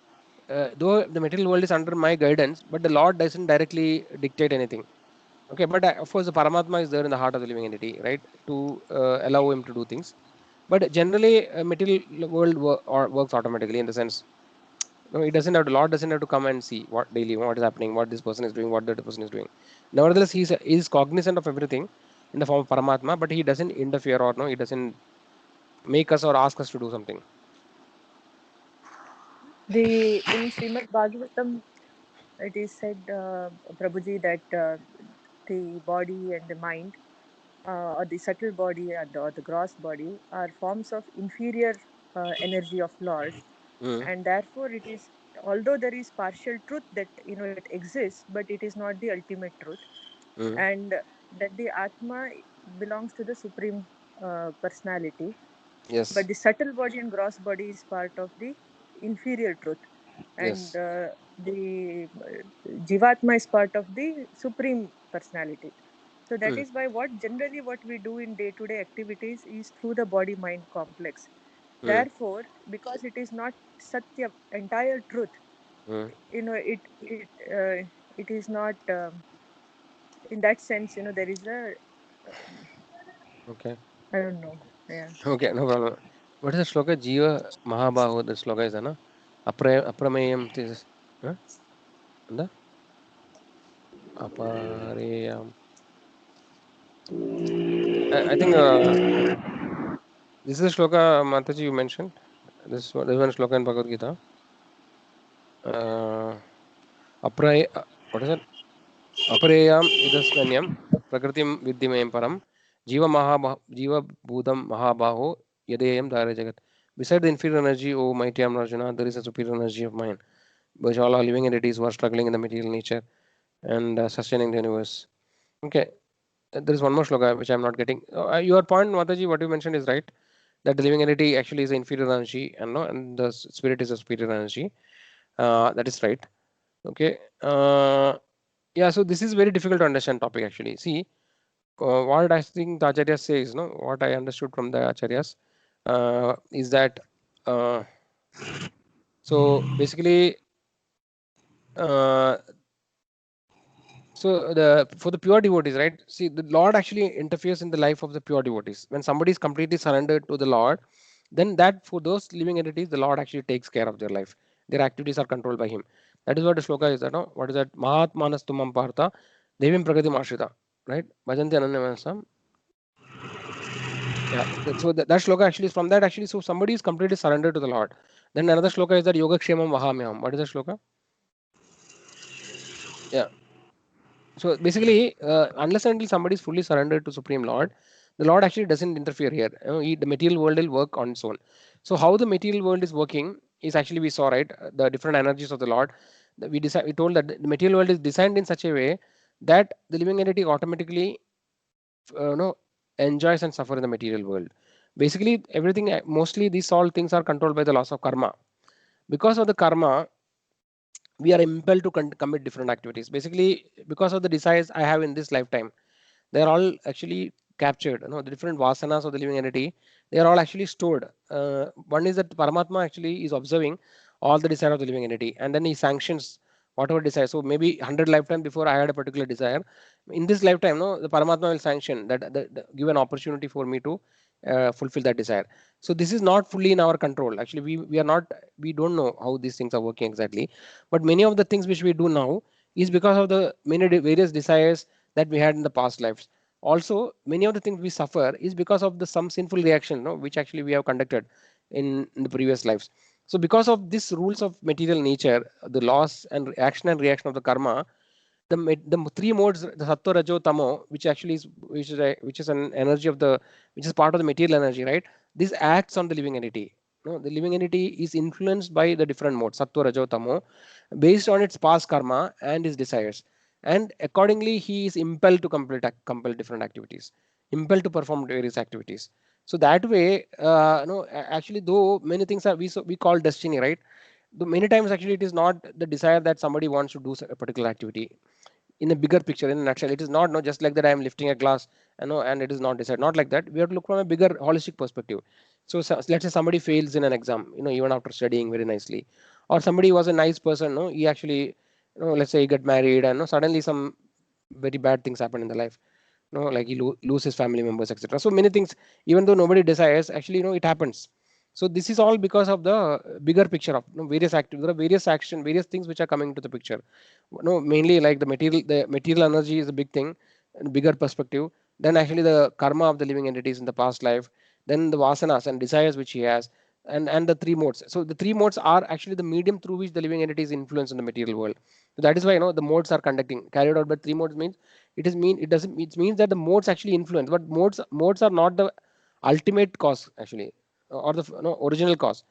Though the material world is under my guidance, but the Lord doesn't directly dictate anything. Okay, but of course, the Paramatma is there in the heart of the living entity, right, to allow him to do things. But generally, material world works automatically in the sense, no, it doesn't have to. Lord doesn't have to come and see what is happening, what this person is doing, what the other person is doing. Nevertheless, he is cognizant of everything in the form of Paramatma, but he doesn't interfere or no, he doesn't make us or ask us to do something. In Srimad Bhagavatam, it is said, Prabhuji, that the body and the mind, or the subtle body or the gross body, are forms of inferior energy of Lord, Mm, and therefore it is, although there is partial truth that it exists, but it is not the ultimate truth, mm, and that the Atma belongs to the Supreme Personality, yes, but the subtle body and gross body is part of the inferior truth, and yes. the Jivatma is part of the Supreme Personality. So that Mm, is why what we do in day-to-day activities is through the body-mind complex. Therefore, because it is not satya, entire truth, it is not in that sense. There is a Okay. I don't know. Yeah. Okay, no problem. What is the shloka? Jiva Mahabahu. The shloka is na Aprameyam. This the Apareyam. I think this is the shloka Mataji you mentioned. This one shloka in Bhagavad Gita. What is it? Apareyam idasmanyam prakritim vidymayam param jiva bhudam mahabaho yadeyam dhare jagat. Beside the inferior energy, O mighty Arjuna, there is a superior energy of mind, which all are living entities who are struggling in the material nature and sustaining the universe. Okay, there is one more shloka which I am not getting. Your point, Mataji, what you mentioned is right. That the living entity actually is an inferior energy, and no, and the spirit is a superior energy. That is right. Okay. Yeah. So this is very difficult to understand topic actually. See, what I think the Acharya says, no, what I understood from the Acharyas is that so basically uh, so the for the pure devotees, right? See, the Lord actually interferes in the life of the pure devotees. When somebody is completely surrendered to the Lord, then that for those living entities, the Lord actually takes care of their life. Their activities are controlled by Him. That is what the shloka is. That no, what is that? Mahatmanas tumam partha, devim pragati mashrita, right? Bhajanti ananyamanasam. Yeah. So that shloka actually is from that actually. So somebody is completely surrendered to the Lord. Then another shloka is that yoga kshemam vahamyam. What is the shloka? Yeah. So basically, unless and until somebody is fully surrendered to Supreme Lord, the Lord actually doesn't interfere here. The material world will work on its own. So how the material world is working is actually we saw right the different energies of the Lord. We told that the material world is designed in such a way that the living entity automatically no enjoys and suffer in the material world. Basically, everything mostly these all things are controlled by the laws of karma. Because of the karma, we are impelled to commit different activities. Basically, because of the desires I have in this lifetime, they are all actually captured. The different vasanas of the living entity, they are all actually stored. One is that Paramatma actually is observing all the desire of the living entity, and then he sanctions whatever desire. So maybe 100 lifetime before I had a particular desire. In this lifetime, no, the Paramatma will sanction that, give an opportunity for me to fulfill that desire. So this is not fully in our control. Actually, we are not, we don't know how these things are working exactly. But many of the things which we do now is because of the many various desires that we had in the past lives. Also, many of the things we suffer is because of the some sinful reaction, no, which actually we have conducted in the previous lives. So because of these rules of material nature, the laws and action and reaction of the karma, the three modes, the sattva, rajo, tamo, which is an energy of the, which is part of the material energy, right? This acts on the living entity. No, the living entity is influenced by the different modes, sattva, rajo, tamo, based on its past karma and his desires, and accordingly he is impelled to compel different activities, impelled to perform various activities. So that way, no, actually, though many things are we call destiny, right? Many times actually it is not the desire that somebody wants to do a particular activity. In a bigger picture, in a nutshell, it is not no just like that I am lifting a glass, and it is not decided, not like that. We have to look from a bigger holistic perspective. So let's say somebody fails in an exam, even after studying very nicely, or somebody was a nice person, no, he actually, let's say he got married, and no, suddenly some very bad things happen in the life, like he lose his family members, etc. So many things, even though nobody desires, actually, it happens. So this is all because of the bigger picture of, various activities. There are various action, various things which are coming into the picture. No, mainly like the material energy is a big thing, and bigger perspective. Then actually the karma of the living entities in the past life, then the vasanas and desires which he has, and the three modes. So the three modes are actually the medium through which the living entity is influenced in the material world. So that is why the modes are conducting carried out by three modes means it doesn't, it means that the modes actually influence, but modes are not the ultimate cause actually, or the original cause.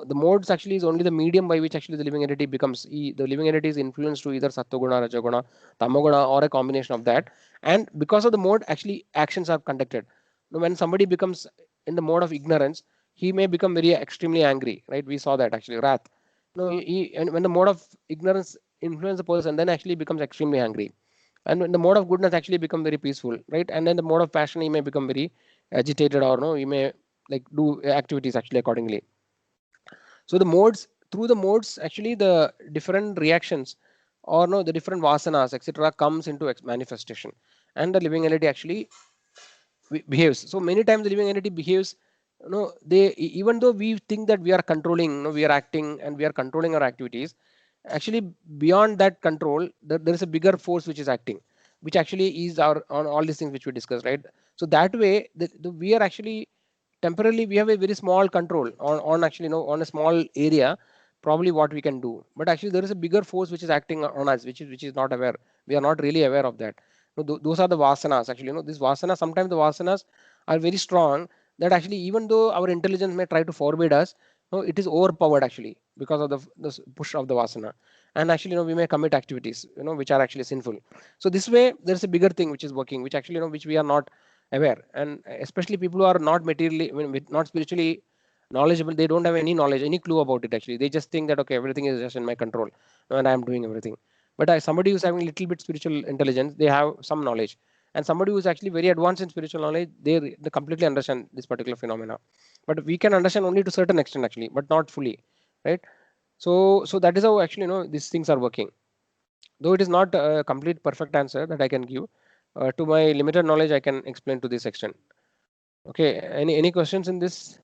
The modes actually is only the medium by which actually the living entity becomes, the living entity is influenced to either sattva-guna, rajaguna, tamoguna, or a combination of that. And because of the mode, actually actions are conducted. When somebody becomes in the mode of ignorance, he may become very extremely angry, right? We saw that actually, wrath. And when the mode of ignorance influence the person, then actually becomes extremely angry. And when the mode of goodness actually become very peaceful, right? And then the mode of passion, he may become very agitated, or no, he may like do activities actually accordingly. So the modes, through the modes, actually the different reactions or no the different vasanas etc. comes into manifestation, and the living entity actually behaves. So many times the living entity behaves, they even though we think that we are controlling, we are acting and we are controlling our activities, actually beyond that control there is a bigger force which is acting, which actually is our on all these things which we discussed, right? So that way we are actually temporarily we have a very small control on actually on a small area probably what we can do, but actually there is a bigger force which is acting on us, which is not aware. We are not really aware of that. No, those are the vasanas actually. These vasanas, sometimes the vasanas are very strong that actually even though our intelligence may try to forbid us, it is overpowered actually because of the push of the vasana, and actually we may commit activities which are actually sinful. So this way there is a bigger thing which is working, which actually which we are not aware, and especially people who are not materially, not spiritually knowledgeable, they don't have any knowledge, any clue about it actually. They just think that okay, everything is just in my control and I am doing everything. But somebody who's having a little bit spiritual intelligence, they have some knowledge, and somebody who's actually very advanced in spiritual knowledge, they completely understand this particular phenomena. But we can understand only to certain extent actually, but not fully, right? So that is how actually these things are working, though it is not a complete perfect answer that I can give. To my limited knowledge, I can explain to this extent. Okay, any questions in this?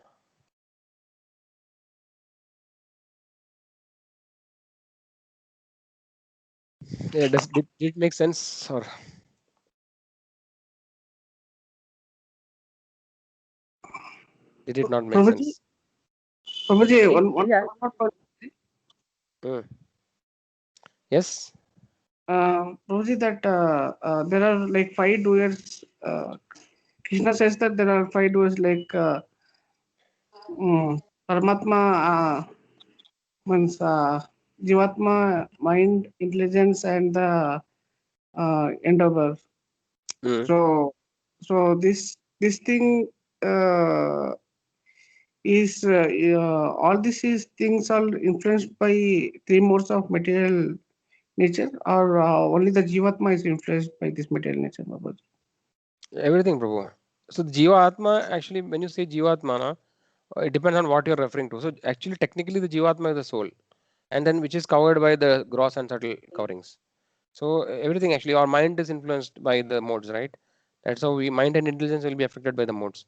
Yeah, did it make sense, or did it not make Prabhuji, sense? Prabhuji, Any, one yeah. more point. Yes. Prabhuji, that there are like 5 doers. Krishna says that there are 5 doers like Paramatma means Jivatma, mind, intelligence, and the endeavor. Mm. So this thing uh, is all these is things are influenced by 3 modes of material nature, or only the Jivatma is influenced by this material nature, Babaji? Everything, Prabhu. So the Jiva Atma, actually, when you say Jiva Atma, it depends on what you're referring to. So actually, technically, the Jiva Atma is the soul, and then which is covered by the gross and subtle coverings. So everything actually, our mind is influenced by the modes, right? That's how we mind and intelligence will be affected by the modes,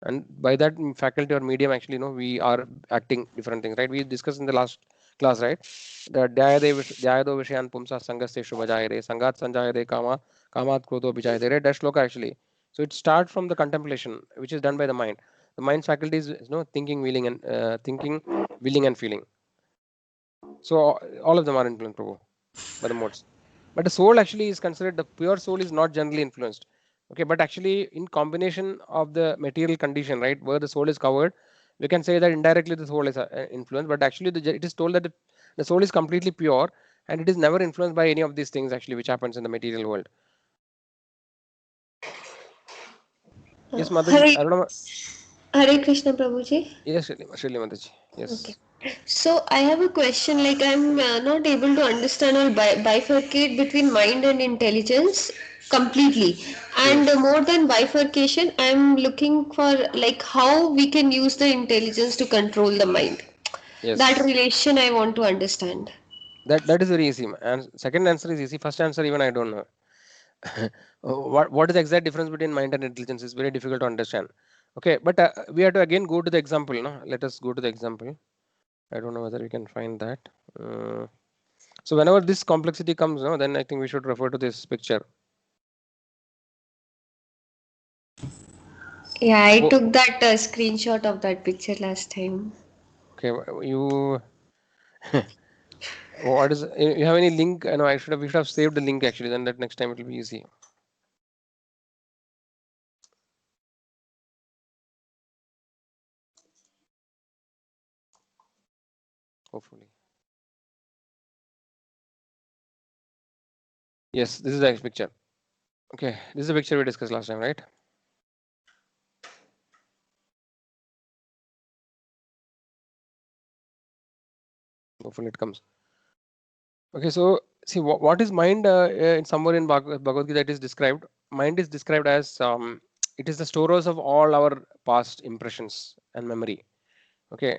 and by that faculty or medium, actually, we are acting different things, right? We discussed in the last class, right? The Dhyayado Vishayan Pumsa Sangaste Shubhajayare Sangat Sanjayare Kamat Krodho Bijayare, right? That shloka actually. So it starts from the contemplation, which is done by the mind. The mind's faculty is thinking, willing, and feeling. So all of them are influenced, Prabhu, by the modes. But the soul actually is considered, the pure soul is not generally influenced. Okay, but actually in combination of the material condition, right, where the soul is covered, we can say that indirectly the soul is influenced, but actually it is told that the soul is completely pure and it is never influenced by any of these things actually which happens in the material world. Yes, Mataji, Hare, I don't know. Hare Krishna Prabhuji. Yes, Shirley Mataji. Okay. Yes. So I have a question. Like I'm not able to understand or bifurcate between mind and intelligence completely. Mm. And more than bifurcation, I'm looking for like how we can use the intelligence to control the mind. That Yes. relation I want to understand. That is very easy. And second answer is easy. First answer even I don't know. What is the exact difference between mind and intelligence is very difficult to understand. Okay, but we have to again go to the example. No, let us go to the example. I don't know whether we can find that. Uh, so whenever this complexity comes, no, then I think we should refer to this picture. Yeah, I Oh, took that screenshot of that picture last time. okay, you. What is you have any link? I know we should have saved the link actually. Then that next time it will be easy. Hopefully. Yes, this is the next picture. Okay, this is the picture we discussed last time, right? Hopefully it comes. Okay, so see what is mind in somewhere in Bhagavad Gita that is described. Mind is described as it is the storehouse of all our past impressions and memory. Okay,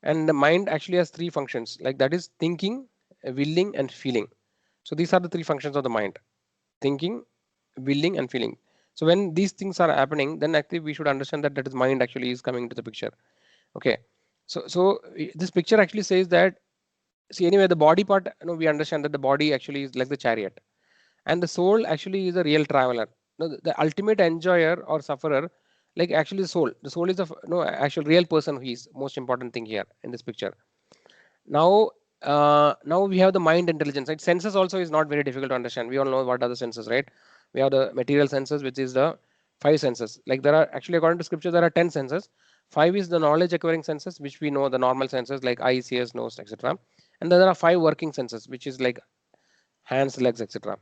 and the mind actually has three functions, like that is thinking, willing, and feeling. So these are the three functions of the mind: thinking, willing, and feeling. So when these things are happening, then actually we should understand that that is mind actually is coming into the picture. Okay, so this picture actually says that, see, anyway, the body part, we understand that the body actually is like the chariot, and the soul actually is a real traveler. No, the ultimate enjoyer or sufferer, like actually the soul is the actual real person who is most important thing here in this picture. Now, now we have the mind intelligence, right? Senses also is not very difficult to understand. We all know what are the senses, right? We have the material senses, which is the five senses. Like there are actually, according to scripture, there are 10 senses. Five is the knowledge acquiring senses, which we know the normal senses like eyes, ears, nose, etc. And then there are five working senses, which is like hands, legs, etc.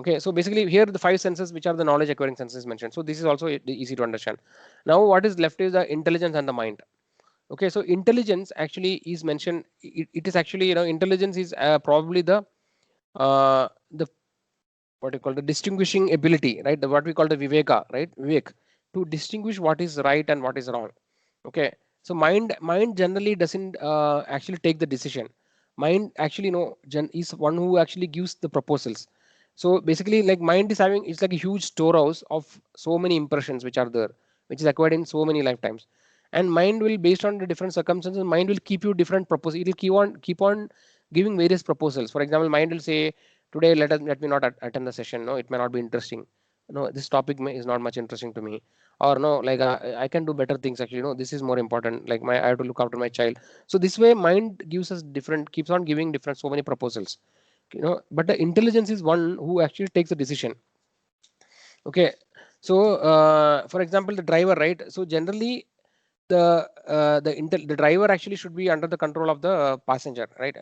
Okay, so basically here the five senses, which are the knowledge acquiring senses mentioned. So this is also easy to understand. Now what is left is the intelligence and the mind. Okay, so intelligence actually is mentioned. It is actually, intelligence is probably the what you call the distinguishing ability, right? The what we call the viveka, right? Vivek, to distinguish what is right and what is wrong. Okay, so mind generally doesn't actually take the decision. Mind actually is one who actually gives the proposals. So basically, like mind is having, it's like a huge storehouse of so many impressions which are there, which is acquired in so many lifetimes. And mind will, based on the different circumstances, mind will keep you different proposals. It will keep on giving various proposals. For example, mind will say, today let me not attend the session. No, it may not be interesting. No, this topic is not much interesting to me. Or no, like I can do better things actually. No, this is more important. Like I have to look after my child. So this way, mind gives us different, keeps on giving different so many proposals. But the intelligence is one who actually takes the decision. Okay, so for example, the driver, right? So generally, the driver actually should be under the control of the passenger, right?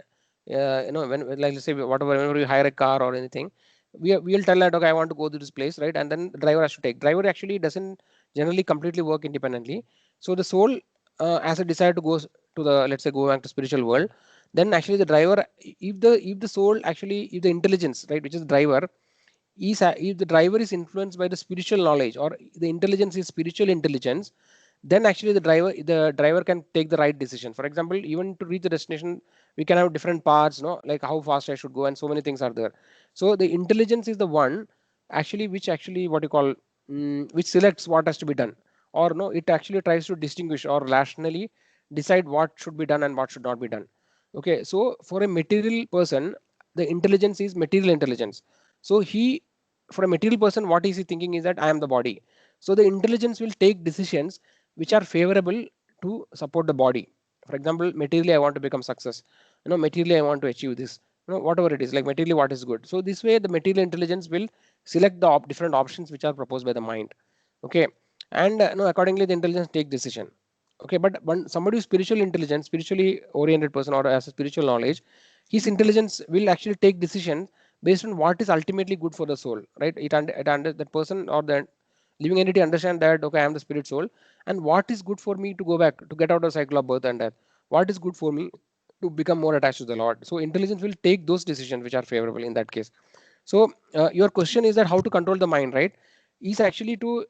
When, like, let's say whatever, whenever you hire a car or anything, we'll tell that, okay, I want to go to this place, right? And then the driver has to take. Driver actually doesn't generally completely work independently. So the soul, as a desire to go to the, let's say, go back to spiritual world, then actually the driver, if the soul actually, if the intelligence, right, which is the driver, if the driver is influenced by the spiritual knowledge, or the intelligence is spiritual intelligence, then actually the driver can take the right decision. For example, even to reach the destination, we can have different paths, no, like how fast I should go, and so many things are there. So the intelligence is the one actually which actually, what you call, which selects what has to be done, or no, it actually tries to distinguish or rationally decide what should be done and what should not be done. Okay, so for a material person, the intelligence is material intelligence. So he, for a material person, what is he thinking is that I am the body. So the intelligence will take decisions which are favorable to support the body. For example, materially I want to become success. Materially I want to achieve this. Whatever it is, like materially what is good. So this way the material intelligence will select the different options which are proposed by the mind. Okay, and accordingly the intelligence take decision. Okay, but when somebody who is spiritual intelligence, spiritually oriented person, or has a spiritual knowledge, his intelligence will actually take decisions based on what is ultimately good for the soul, right? That person or the living entity understand that, okay, I am the spirit soul, and what is good for me to go back, to get out of the cycle of birth and death, what is good for me to become more attached to the Lord. So intelligence will take those decisions which are favorable in that case. So your question is that how to control the mind, right? Is actually to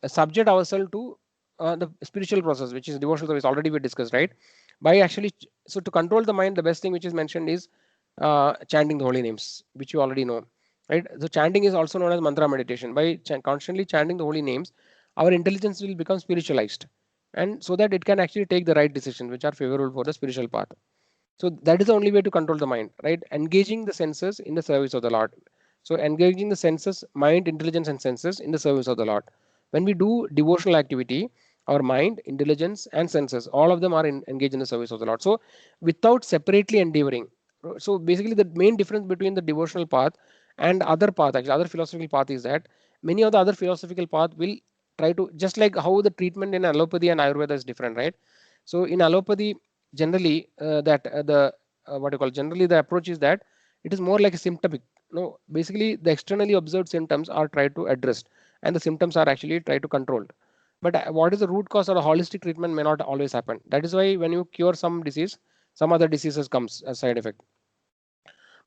subject ourselves to the spiritual process, which is devotional service, already we discussed, right? By actually, so to control the mind, the best thing which is mentioned is chanting the holy names, which you already know, right? So chanting is also known as mantra meditation. By constantly chanting the holy names, our intelligence will become spiritualized, and so that it can actually take the right decisions which are favorable for the spiritual path. So that is the only way to control the mind, right? Engaging the senses in the service of the Lord. So engaging the senses, mind, intelligence, and senses in the service of the Lord. When we do devotional activity, our mind, intelligence, and senses, all of them are engaged in the service of the Lord. So without separately endeavoring. So basically, the main difference between the devotional path and other path, actually other philosophical path, is that many of the other philosophical path will try to, just like how the treatment in allopathy and Ayurveda is different, right? So in allopathy, generally that the what you call, generally the approach is that it is more like a symptomic. No, basically the externally observed symptoms are tried to address, and the symptoms are actually tried to control. But what is the root cause, or a holistic treatment may not always happen. That is why when you cure some disease, some other diseases comes as side effect.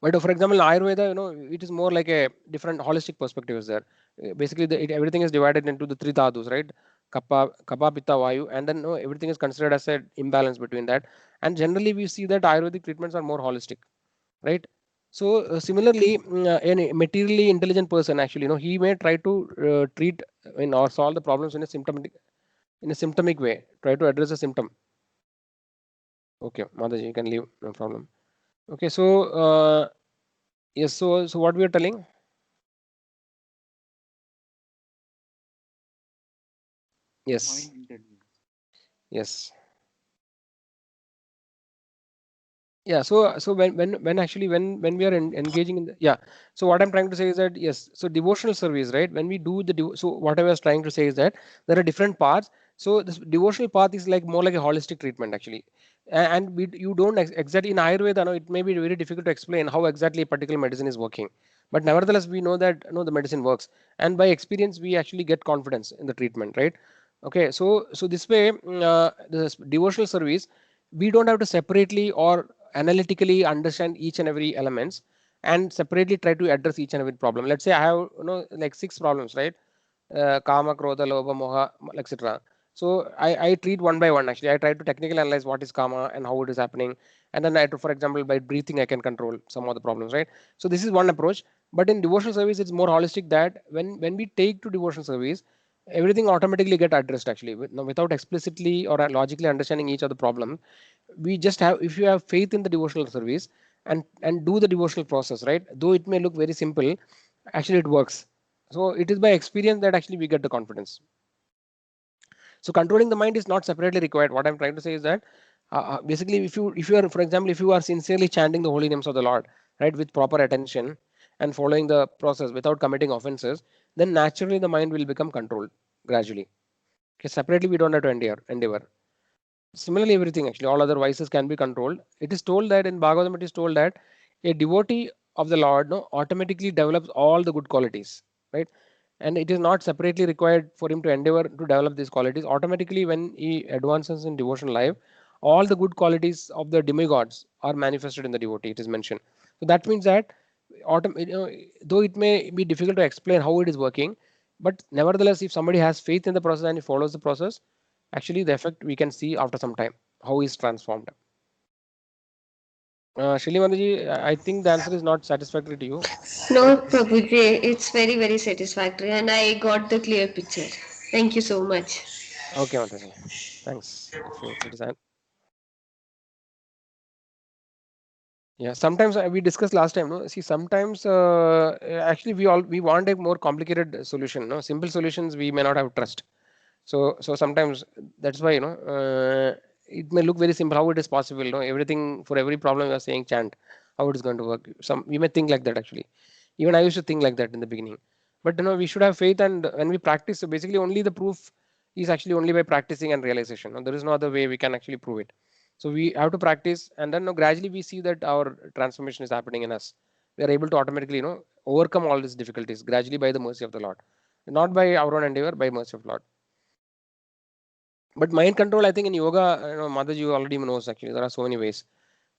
But for example, Ayurveda, it is more like a different holistic perspective is there. Basically everything is divided into the three dhadus, right? Kapha, Pitta, Vayu, and then everything is considered as an imbalance between that. And generally we see that Ayurvedic treatments are more holistic, right? So similarly, a materially intelligent person actually, he may try to treat or solve the problems in a symptomic way, try to address a symptom. Okay, Mataji, you can leave, no problem. Okay, so yes, so what we are telling? Yes. Yes. Yeah, so when actually when we are engaging in the, yeah, so what I'm trying to say is that yes, so devotional service, right? When we do the so what I was trying to say is that there are different paths. So this devotional path is like more like a holistic treatment actually. And you don't exactly in Ayurveda, no, it may be very difficult to explain how exactly a particular medicine is working, but nevertheless we know that the medicine works, and by experience we actually get confidence in the treatment, right? Okay, so this way, this devotional service, we don't have to separately or analytically understand each and every elements and separately try to address each and every problem. Let's say I have like 6 problems, right? Kama, Krodha, Lobha, Moha, etc. So I treat one by one actually. I try to technically analyze what is Kama and how it is happening, and then I to, for example, by breathing I can control some of the problems, right? So this is one approach. But in devotional service it's more holistic, that when we take to devotional service, everything automatically get addressed actually without explicitly or logically understanding each of the problem. We just have, if you have faith in the devotional service and do the devotional process, right, though it may look very simple, actually it works. So it is by experience that actually we get the confidence. So controlling the mind is not separately required. What I'm trying to say is that basically if you are, for example, if you are sincerely chanting the holy names of the Lord, right, with proper attention and following the process without committing offenses, then naturally the mind will become controlled gradually. Okay, separately we don't have to endeavor. Similarly, everything actually, all other vices can be controlled. It is told that in Bhagavatam, it is told that a devotee of the Lord, automatically develops all the good qualities, right? And it is not separately required for him to endeavor to develop these qualities. Automatically, when he advances in devotional life, all the good qualities of the demigods are manifested in the devotee. It is mentioned. So that means that though it may be difficult to explain how it is working, but nevertheless, if somebody has faith in the process and he follows the process, actually the effect we can see after some time how he's transformed. Shili Mandaji, I think the answer is not satisfactory to you, right? No, Prabhuji, it's very, very satisfactory, and I got the clear picture. Thank you so much. Okay, Mataji. Thanks. If you it is yeah, sometimes we discussed last time. No, see, sometimes actually we want a more complicated solution. No, simple solutions we may not have trust. So sometimes that's why it may look very simple. How it is possible? No, everything for every problem you are saying chant. How it is going to work? Some we may think like that actually. Even I used to think like that in the beginning. But we should have faith, and when we practice, so basically only the proof is actually only by practicing and realization. No, there is no other way we can actually prove it. So we have to practice, and then gradually we see that our transformation is happening in us. We are able to automatically overcome all these difficulties gradually by the mercy of the Lord, not by our own endeavor, by mercy of Lord. But mind control, I think in yoga, Mataji already knows actually there are so many ways,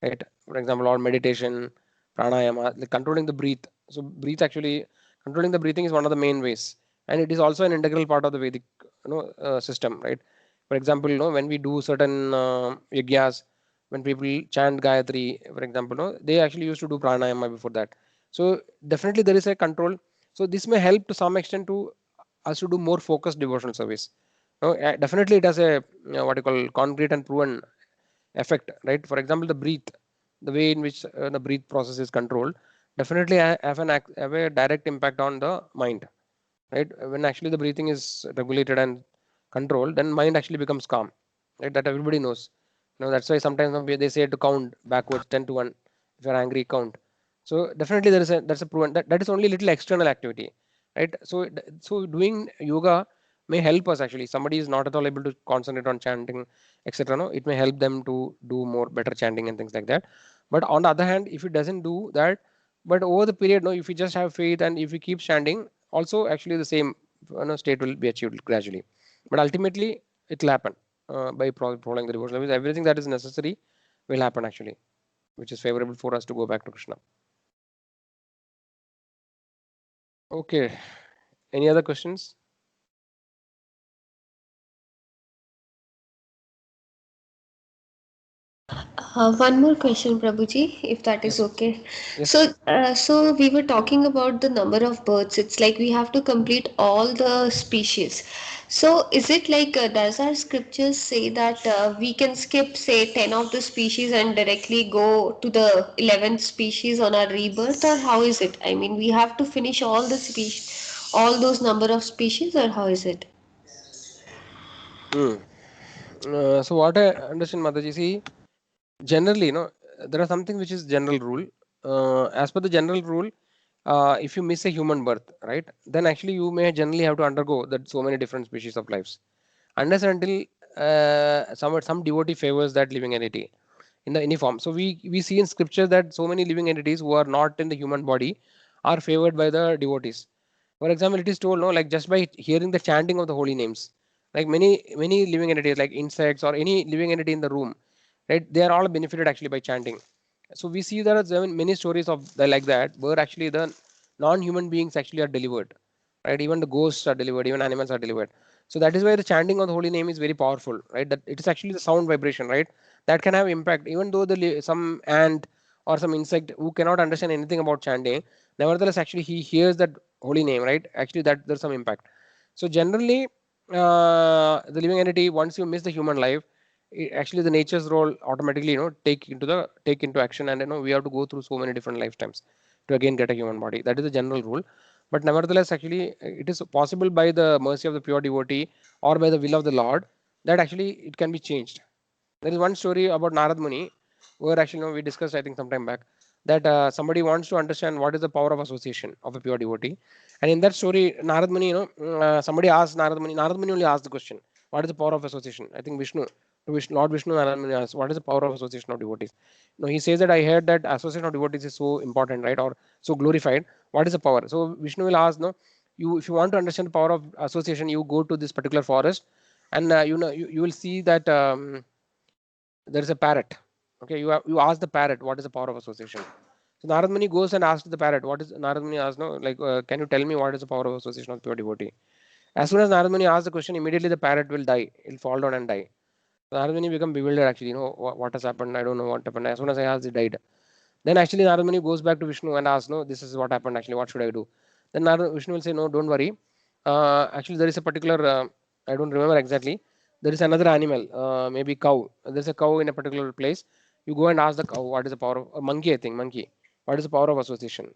right? For example, or meditation, pranayama, like controlling the breath. So breathe actually, controlling the breathing is one of the main ways, and it is also an integral part of the Vedic system, right? For example, when we do certain yagyas, when people chant Gayatri, for example, they actually used to do pranayama before that. So definitely there is a control. So this may help to some extent to us to do more focused devotional service. Definitely it has a what you call concrete and proven effect, right? For example, the breath, the way in which the breath process is controlled, definitely have a direct impact on the mind, right? When actually the breathing is regulated and controlled, then mind actually becomes calm, right? That everybody knows. That's why sometimes they say to count backwards 10 to 1. If you're angry, count. So definitely that's a proven that is only little external activity, right? So doing yoga may help us actually. Somebody is not at all able to concentrate on chanting, etc. No, it may help them to do more better chanting and things like that. But on the other hand, if it doesn't do that, but over the period, no, if you just have faith and if you keep chanting, also actually the same state will be achieved gradually. But ultimately, it will happen by following the devotional service. Everything that is necessary will happen actually, which is favorable for us to go back to Krishna. Okay. Any other questions? One more question, Prabhuji, if that is Yes. okay. Yes. So we were talking about the number of births. It's like we have to complete all the species. So is it like, does our scriptures say that we can skip, say, 10 of the species and directly go to the 11th species on our rebirth, or how is it? I mean, we have to finish all the species, all those number of species, or how is it? Hmm. So what I understand, Mataji, see, generally, there are something which is general rule. As per the general rule, if you miss a human birth, right, then actually you may generally have to undergo that so many different species of lives, unless and until some devotee favors that living entity in the any form. So we see in scripture that so many living entities who are not in the human body are favored by the devotees. For example, it is told, no, like just by hearing the chanting of the holy names, like many living entities, like insects or any living entity in the room, right? They are all benefited actually by chanting. So we see there are many stories of like that, where actually the non-human beings actually are delivered, right? Even the ghosts are delivered, even animals are delivered. So that is why the chanting of the holy name is very powerful, right? That it is actually the sound vibration, right? That can have impact, even though some ant or some insect who cannot understand anything about chanting, nevertheless actually he hears that holy name, right? Actually that there's some impact. So generally, the living entity, once you miss the human life, actually the nature's role automatically take into action, and we have to go through so many different lifetimes to again get a human body. That is the general rule. But nevertheless, actually it is possible by the mercy of the pure devotee or by the will of the Lord that actually it can be changed. There is one story about Narad Muni, where actually we discussed, I think, some time back, that somebody wants to understand what is the power of association of a pure devotee. And in that story, Narad Muni, somebody asked Narad Muni only asked the question, what is the power of association? I think Lord Vishnu, Narad Muni asked, what is the power of association of devotees? He says that I heard that association of devotees is so important, right, or so glorified. What is the power? So Vishnu will ask, no, if you want to understand the power of association, you go to this particular forest, and you will see that there is a parrot. Okay, you ask the parrot what is the power of association. So Narad Muni goes and asks the parrot, what is Narad Muni asks, no, like, can you tell me what is the power of association of pure devotee? As soon as Narad Muni asks the question, immediately the parrot will die. It'll fall down and die. So Narad Muni become bewildered actually, what has happened? I don't know what happened. As soon as I asked, it died. Then actually Narad Muni goes back to Vishnu and asks, no, this is what happened actually, what should I do? Then Vishnu will say, no, don't worry. Actually, there is a particular, I don't remember exactly. There is another animal, maybe cow. There's a cow in a particular place. You go and ask the cow, what is the power of a monkey? I think monkey. What is the power of association?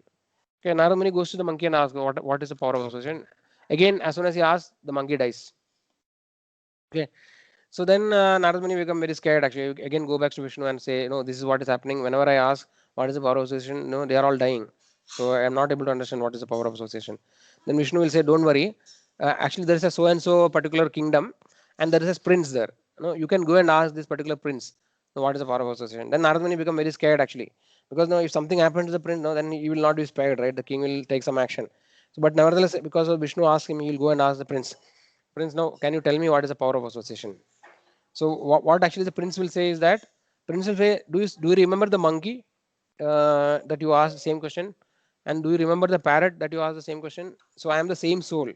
Okay, Narad Muni goes to the monkey and asks, what is the power of association? Again, as soon as he asks, the monkey dies. Okay, so then Narad Muni become very scared actually. Again, go back to Vishnu and say, no, this is what is happening. Whenever I ask what is the power of association, no, they are all dying. So I am not able to understand what is the power of association. Then Vishnu will say, don't worry. Actually, there is a so and so particular kingdom, and there is a prince there. You can go and ask this particular prince, what is the power of association. Then Narad Muni become very scared actually, because now if something happens to the prince, no, then he will not be spared, right? The king will take some action. So, but nevertheless, because of Vishnu asked him, he will go and ask the prince. Prince, now can you tell me what is the power of association? So what actually the prince will say is that prince will say, do you remember the monkey that you asked the same question, and do you remember the parrot that you asked the same question? So I am the same soul.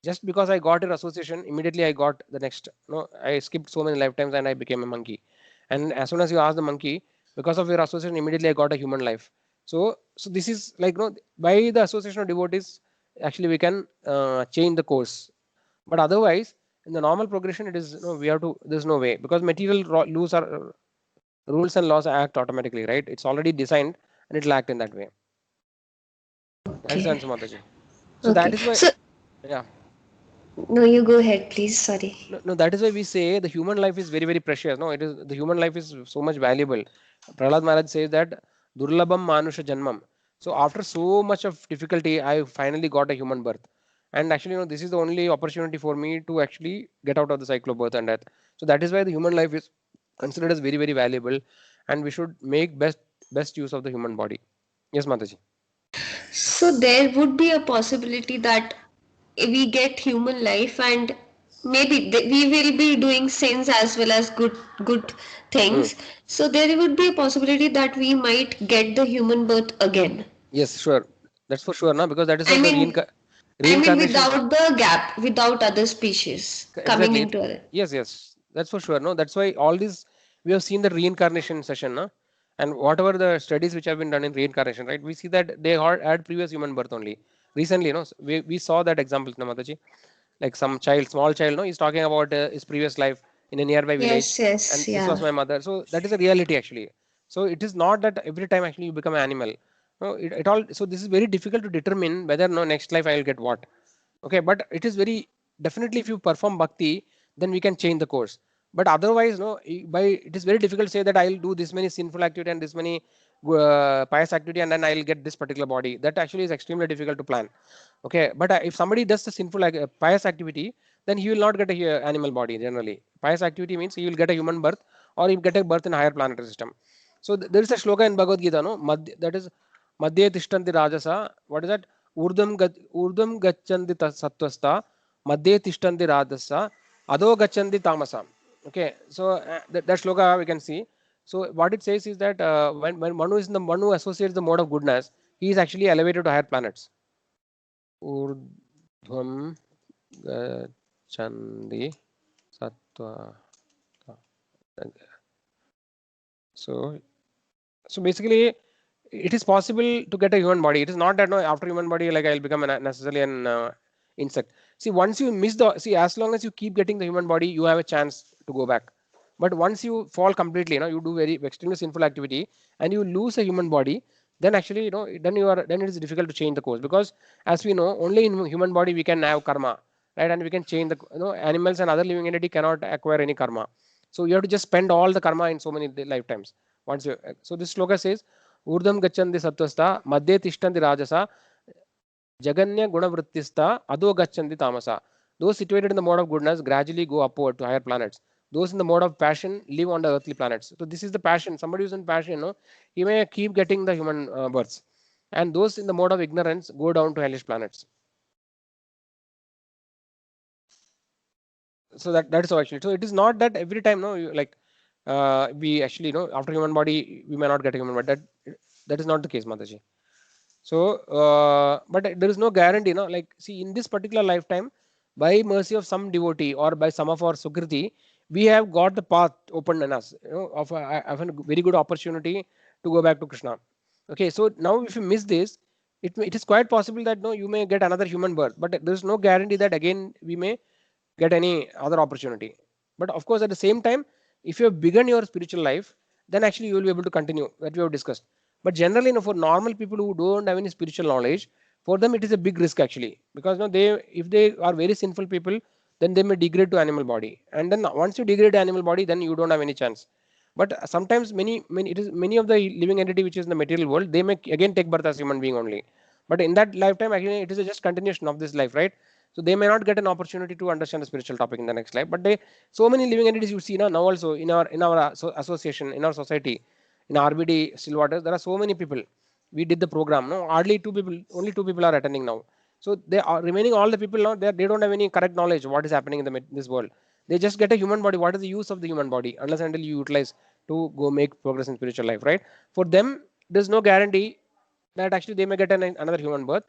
Just because I got your association, immediately I got the next. No, I skipped so many lifetimes and I became a monkey. And as soon as you ask the monkey, because of your association, immediately I got a human life. So this is like, by the association of devotees, actually we can change the course. But otherwise, in the normal progression, it is we have to. There's no way, because material rules and laws act automatically, right? It's already designed and it'll act in that way. That is the Okay. answer, Mataji. So that Okay. is why, So, yeah. no, you go ahead, please. Sorry. No, that is why we say the human life is very, very precious. No, it is the human life is so much valuable. Prahlad Maharaj says that Durlabam Manusha Janmam. So after so much of difficulty, I finally got a human birth. And actually, this is the only opportunity for me to actually get out of the cycle of birth and death. So that is why the human life is considered as very, very valuable, and we should make best use of the human body. Yes, Mataji. So there would be a possibility that we get human life, and maybe we will be doing sins as well as good Mm. things. So there would be a possibility that we might get the human birth again. Yes, sure. That's for sure, na, because that is I what the mean, I mean, Reincarnation. without the gap, without other species coming Exactly. into it. Yes, yes. That's for sure. No, that's why all these we have seen the reincarnation session, no? And whatever the studies which have been done in reincarnation, right? We see that they had previous human birth only. Recently, no, we saw that example, Namataji. Like some child, small child, no, he's talking about his previous life in a nearby village, Yes, and yes, this was yeah. my mother. So that is a reality actually. So it is not that every time actually you become an animal. No, it all. So this is very difficult to determine whether no next life I will get what. Okay, but it is very definitely if you perform bhakti, then we can change the course. But otherwise, no, by it is very difficult to say that I'll do this many sinful activity and this many pious activity and then I'll get this particular body. That actually is extremely difficult to plan. Okay, but if somebody does the sinful pious activity, then he will not get a animal body generally. Pious activity means he will get a human birth or he will get a birth in a higher planetary system. So there is a shloka in Bhagavad Gita, no, that is madhye tishtanti rajasa. What is that? ऊर्ध्वं गच्छन्ति सत्त्वस्ता मध्ये तिष्ठन्ति राजसा अधो गच्छन्ति तामसा. Okay, so that shloka we can see. So what it says is that when Manu is the Manu associates the mode of goodness, he is actually elevated to higher planets. ऊर्ध्वं गच्छन्ति Sattva. So basically it is possible to get a human body. It is not that no, after human body like I'll become necessarily an insect. See, once you miss the see, as long as you keep getting the human body, you have a chance to go back. But once you fall completely, you know, you do very extremely sinful activity and you lose a human body, then actually, you know, then it is difficult to change the course, because as we know, only in human body we can have karma, right? And we can change the, you know, animals and other living entity cannot acquire any karma. So you have to just spend all the karma in so many lifetimes. Once you, so this sloka says, ऊर्ध्वं गच्छन्ति सत्त्वस्ता मध्ये तिष्ठन्ति राजसा जगन्य गुणवृत्तिस्ता अधो गच्छन्ति तामसा. Those situated in the mode of goodness gradually go upward to higher planets. Those in the mode of passion live on the earthly planets. So this is the passion. Somebody who's in passion, you know, he may keep getting the human births, and those in the mode of ignorance go down to hellish planets. So that is how actually. So it is not that every time, no, you, like we actually, you know, after human body we may not get a human body. That is not the case, Mataji. So, but there is no guarantee, no. Like, see, in this particular lifetime, by mercy of some devotee or by some of our Sukriti, we have got the path opened in us, you know, of a very good opportunity to go back to Krishna. Okay, so now if you miss this, it is quite possible that no, you may get another human birth, but there is no guarantee that again we may get any other opportunity. But of course, at the same time, if you have begun your spiritual life, then actually you will be able to continue that we have discussed. But generally, you know, for normal people who don't have any spiritual knowledge, for them it is a big risk actually, because you know, they if they are very sinful people, then they may degrade to animal body, and then once you degrade to animal body, then you don't have any chance. But sometimes many it is many of the living entity which is in the material world, they may again take birth as human being only. But in that lifetime, actually, it is a just continuation of this life, right? So they may not get an opportunity to understand the spiritual topic in the next life. But they so many living entities you see now also in our association, in our society, in RBD Stillwater, there are so many people. We did the program. No, hardly two people, only two people are attending now. So they are remaining all the people now. They don't have any correct knowledge what is happening in this world. They just get a human body. What is the use of the human body unless until you utilize to go make progress in spiritual life, right? For them, there's no guarantee that actually they may get another human birth.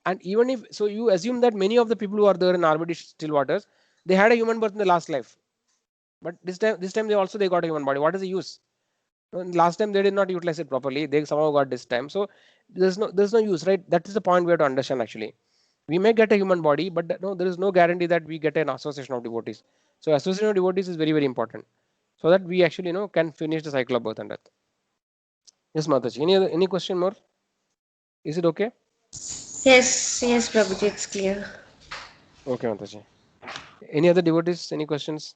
And even if so, you assume that many of the people who are there in RBD still waters, they had a human birth in the last life. But this time they got a human body. What is the use? Last time they did not utilize it properly. They somehow got this time. So there's no use, right? That is the point we have to understand actually. We may get a human body, but no, there is no guarantee that we get an association of devotees. So association of devotees is very, very important, so that we actually can finish the cycle of birth and death. Yes, Mataji. Any question more? Is it okay? Yes, yes, Prabhuji, it's clear. Okay, Mataji. Any other devotees? Any questions?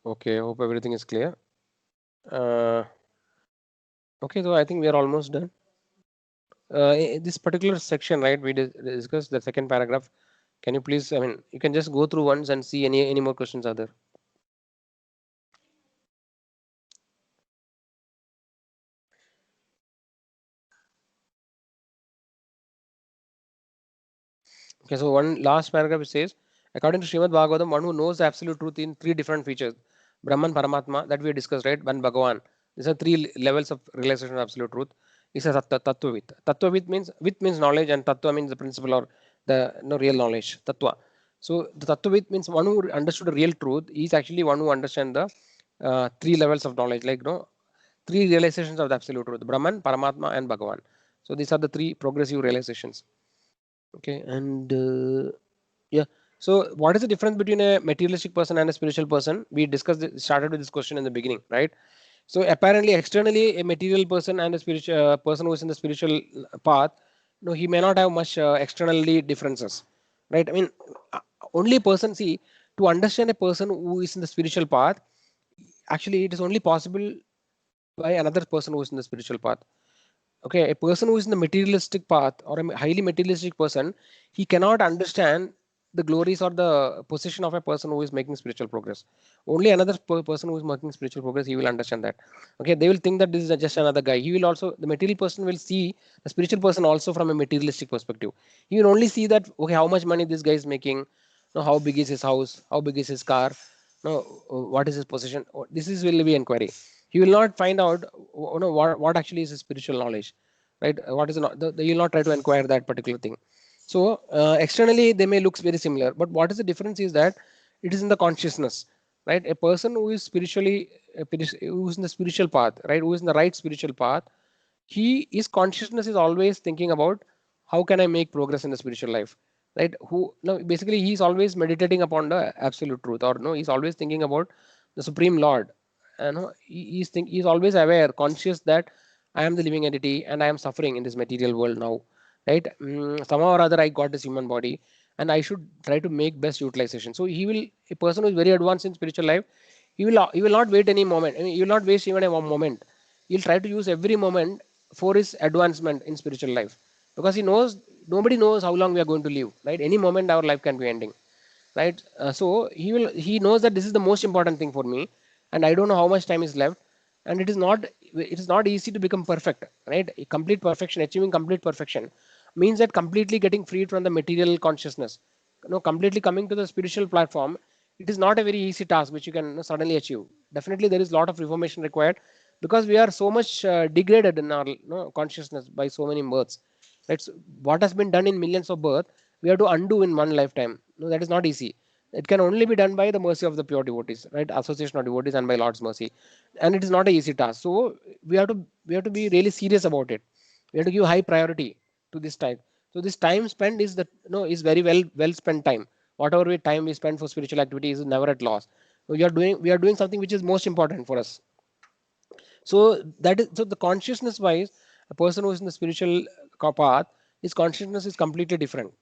Okay, hope everything is clear. Okay, so I think we are almost done. This particular section, right? We discussed the second paragraph. Can you please? I mean, you can just go through once and see any more questions are there. Okay, so one last paragraph says, according to Srimad Bhagavatam, one who knows the absolute truth in three different features, Brahman, Paramatma, that we discussed, right? One Bhagavan. These are three levels of realization of absolute truth. Is a Tattvavit. Tattvavit means with means knowledge, and Tattva means the principle or the real knowledge. Tattva. So the Tattvavit means one who understood the real truth. He is actually one who understands the three levels of knowledge, like three realizations of the absolute truth: Brahman, Paramatma, and Bhagavan. So these are the three progressive realizations. Okay, and yeah. So what is the difference between a materialistic person and a spiritual person? We discussed, started with this question in the beginning, right? So apparently, externally, a material person and a spiritual person who is in the spiritual path, he may not have much externally differences, right? I mean, uh, only a person, see, to understand a person who is in the spiritual path, actually, it is only possible by another person who is in the spiritual path. Okay, a person who is in the materialistic path or a highly materialistic person, he cannot understand the glories or the position of a person who is making spiritual progress. Only another person who is making spiritual progress, he will understand that. Okay, they will think that this is just another guy. He will also, the material person will see the spiritual person also from a materialistic perspective. He will only see that, okay, how much money this guy is making, how big is his house, how big is his car, what is his position. This is will be inquiry. He will not find out what actually is his spiritual knowledge, right? What is you will not try to inquire that particular thing. So externally they may look very similar, but what is the difference is that it is in the consciousness, right? A person who is spiritually who is in the spiritual path, right, who is in the right spiritual path, his consciousness is always thinking about how can I make progress in the spiritual life, right? Who no basically he's always meditating upon the absolute truth, or no, he's always thinking about the supreme lord. He's always aware, conscious that I am the living entity and I am suffering in this material world now, right? Somehow or other I got this human body and I should try to make best utilization. So he will, a person who is very advanced in spiritual life, he will not wait any moment. I mean, he will not waste even a moment. He'll try to use every moment for his advancement in spiritual life, because he knows nobody knows how long we are going to live, right? Any moment our life can be ending, right? So he knows that this is the most important thing for me, and I don't know how much time is left, and it is not easy to become perfect, right? Complete perfection, achieving complete perfection means that completely getting freed from the material consciousness, completely coming to the spiritual platform. It is not a very easy task which you can suddenly achieve. Definitely there is a lot of reformation required, because we are so much degraded in our consciousness by so many births. That's what has been done in millions of births. We have to undo in one lifetime. No, that is not easy. It can only be done by the mercy of the pure devotees, right? Association of devotees and by Lord's mercy, and it is not an easy task. So we have to be really serious about it. We have to give high priority to this time. So this time spent is is very well spent time. Whatever time we spend for spiritual activity is never at loss. We are doing something which is most important for us. So that is, so the consciousness wise, a person who is in the spiritual path, his consciousness is completely different.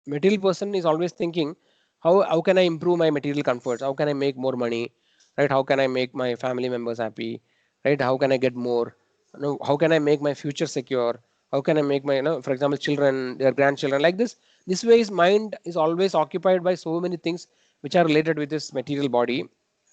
Material person is always thinking, how can I improve my material comforts, how can I make more money, right? How can I make my family members happy, right? How can I get more, how can I make my future secure, how can I make my, for example, children, their grandchildren, like this way his mind is always occupied by so many things which are related with this material body,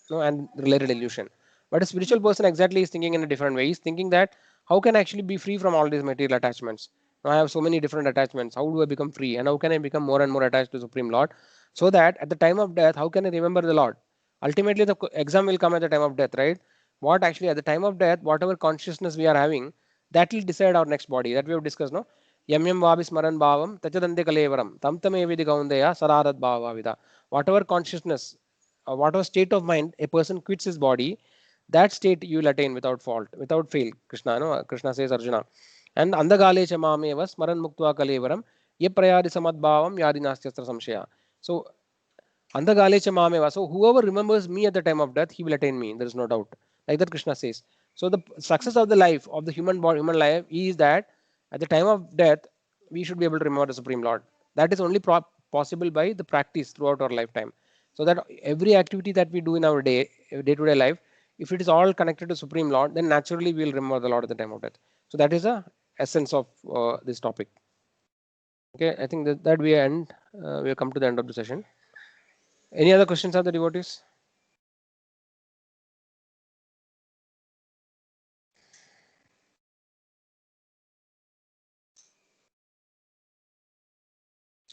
and related illusion. But a spiritual person exactly is thinking in a different way. He's thinking that how can I actually be free from all these material attachments. Now I have so many different attachments. How do I become free? And how can I become more and more attached to Supreme Lord? So that at the time of death, how can I remember the Lord? Ultimately, the exam will come at the time of death, right? What actually at the time of death, whatever consciousness we are having, that will decide our next body. That we have discussed, no? Yam yam smaran bhavam tachadante kalevaram tam tam evidi gaundeya sararat bhavavida. Whatever consciousness, whatever state of mind a person quits his body, that state you will attain without fault, without fail. Krishna, no? Krishna says Arjuna. And andagale chamameva smaran muktva kalevaram ye prayadi samadbhavam yadi nastyastra samshaya. So andagale chamameva. So whoever remembers me at the time of death, he will attain me. There is no doubt. Like that Krishna says. So the success of the life of the human body, human life is that at the time of death, we should be able to remember the Supreme Lord. That is only possible by the practice throughout our lifetime. So that every activity that we do in our day-to-day life, if it is all connected to Supreme Lord, then naturally we will remember the Lord at the time of death. So that is the essence of this topic. Okay, I think that we end. We have come to the end of the session. Any other questions of the devotees?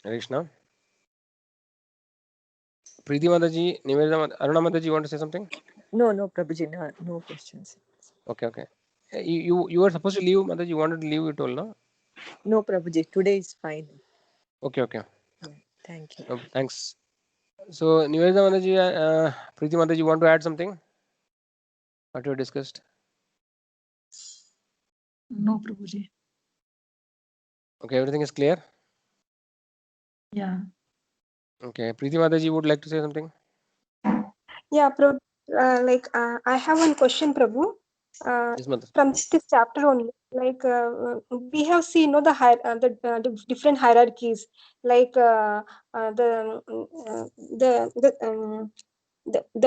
Krishna. Preeti Mataji, Nivedana, Aruna Mataji, you want to say something? No, Prabhuji, no questions. Okay, okay. You were supposed to leave, Mataji. You wanted to leave, you told, no? No, Prabhuji, today is fine. Okay, okay. Yeah, thank you. No, thanks. So, Nivedita Mataji, Preeti Mataji, you want to add something? What you discussed? No, Prabhuji. Okay, everything is clear? Yeah. Okay, Preeti Mataji would like to say something? Yeah, I have one question, Prabhu. Yes, Mataji. From this chapter only, we have seen, the different hierarchies, like the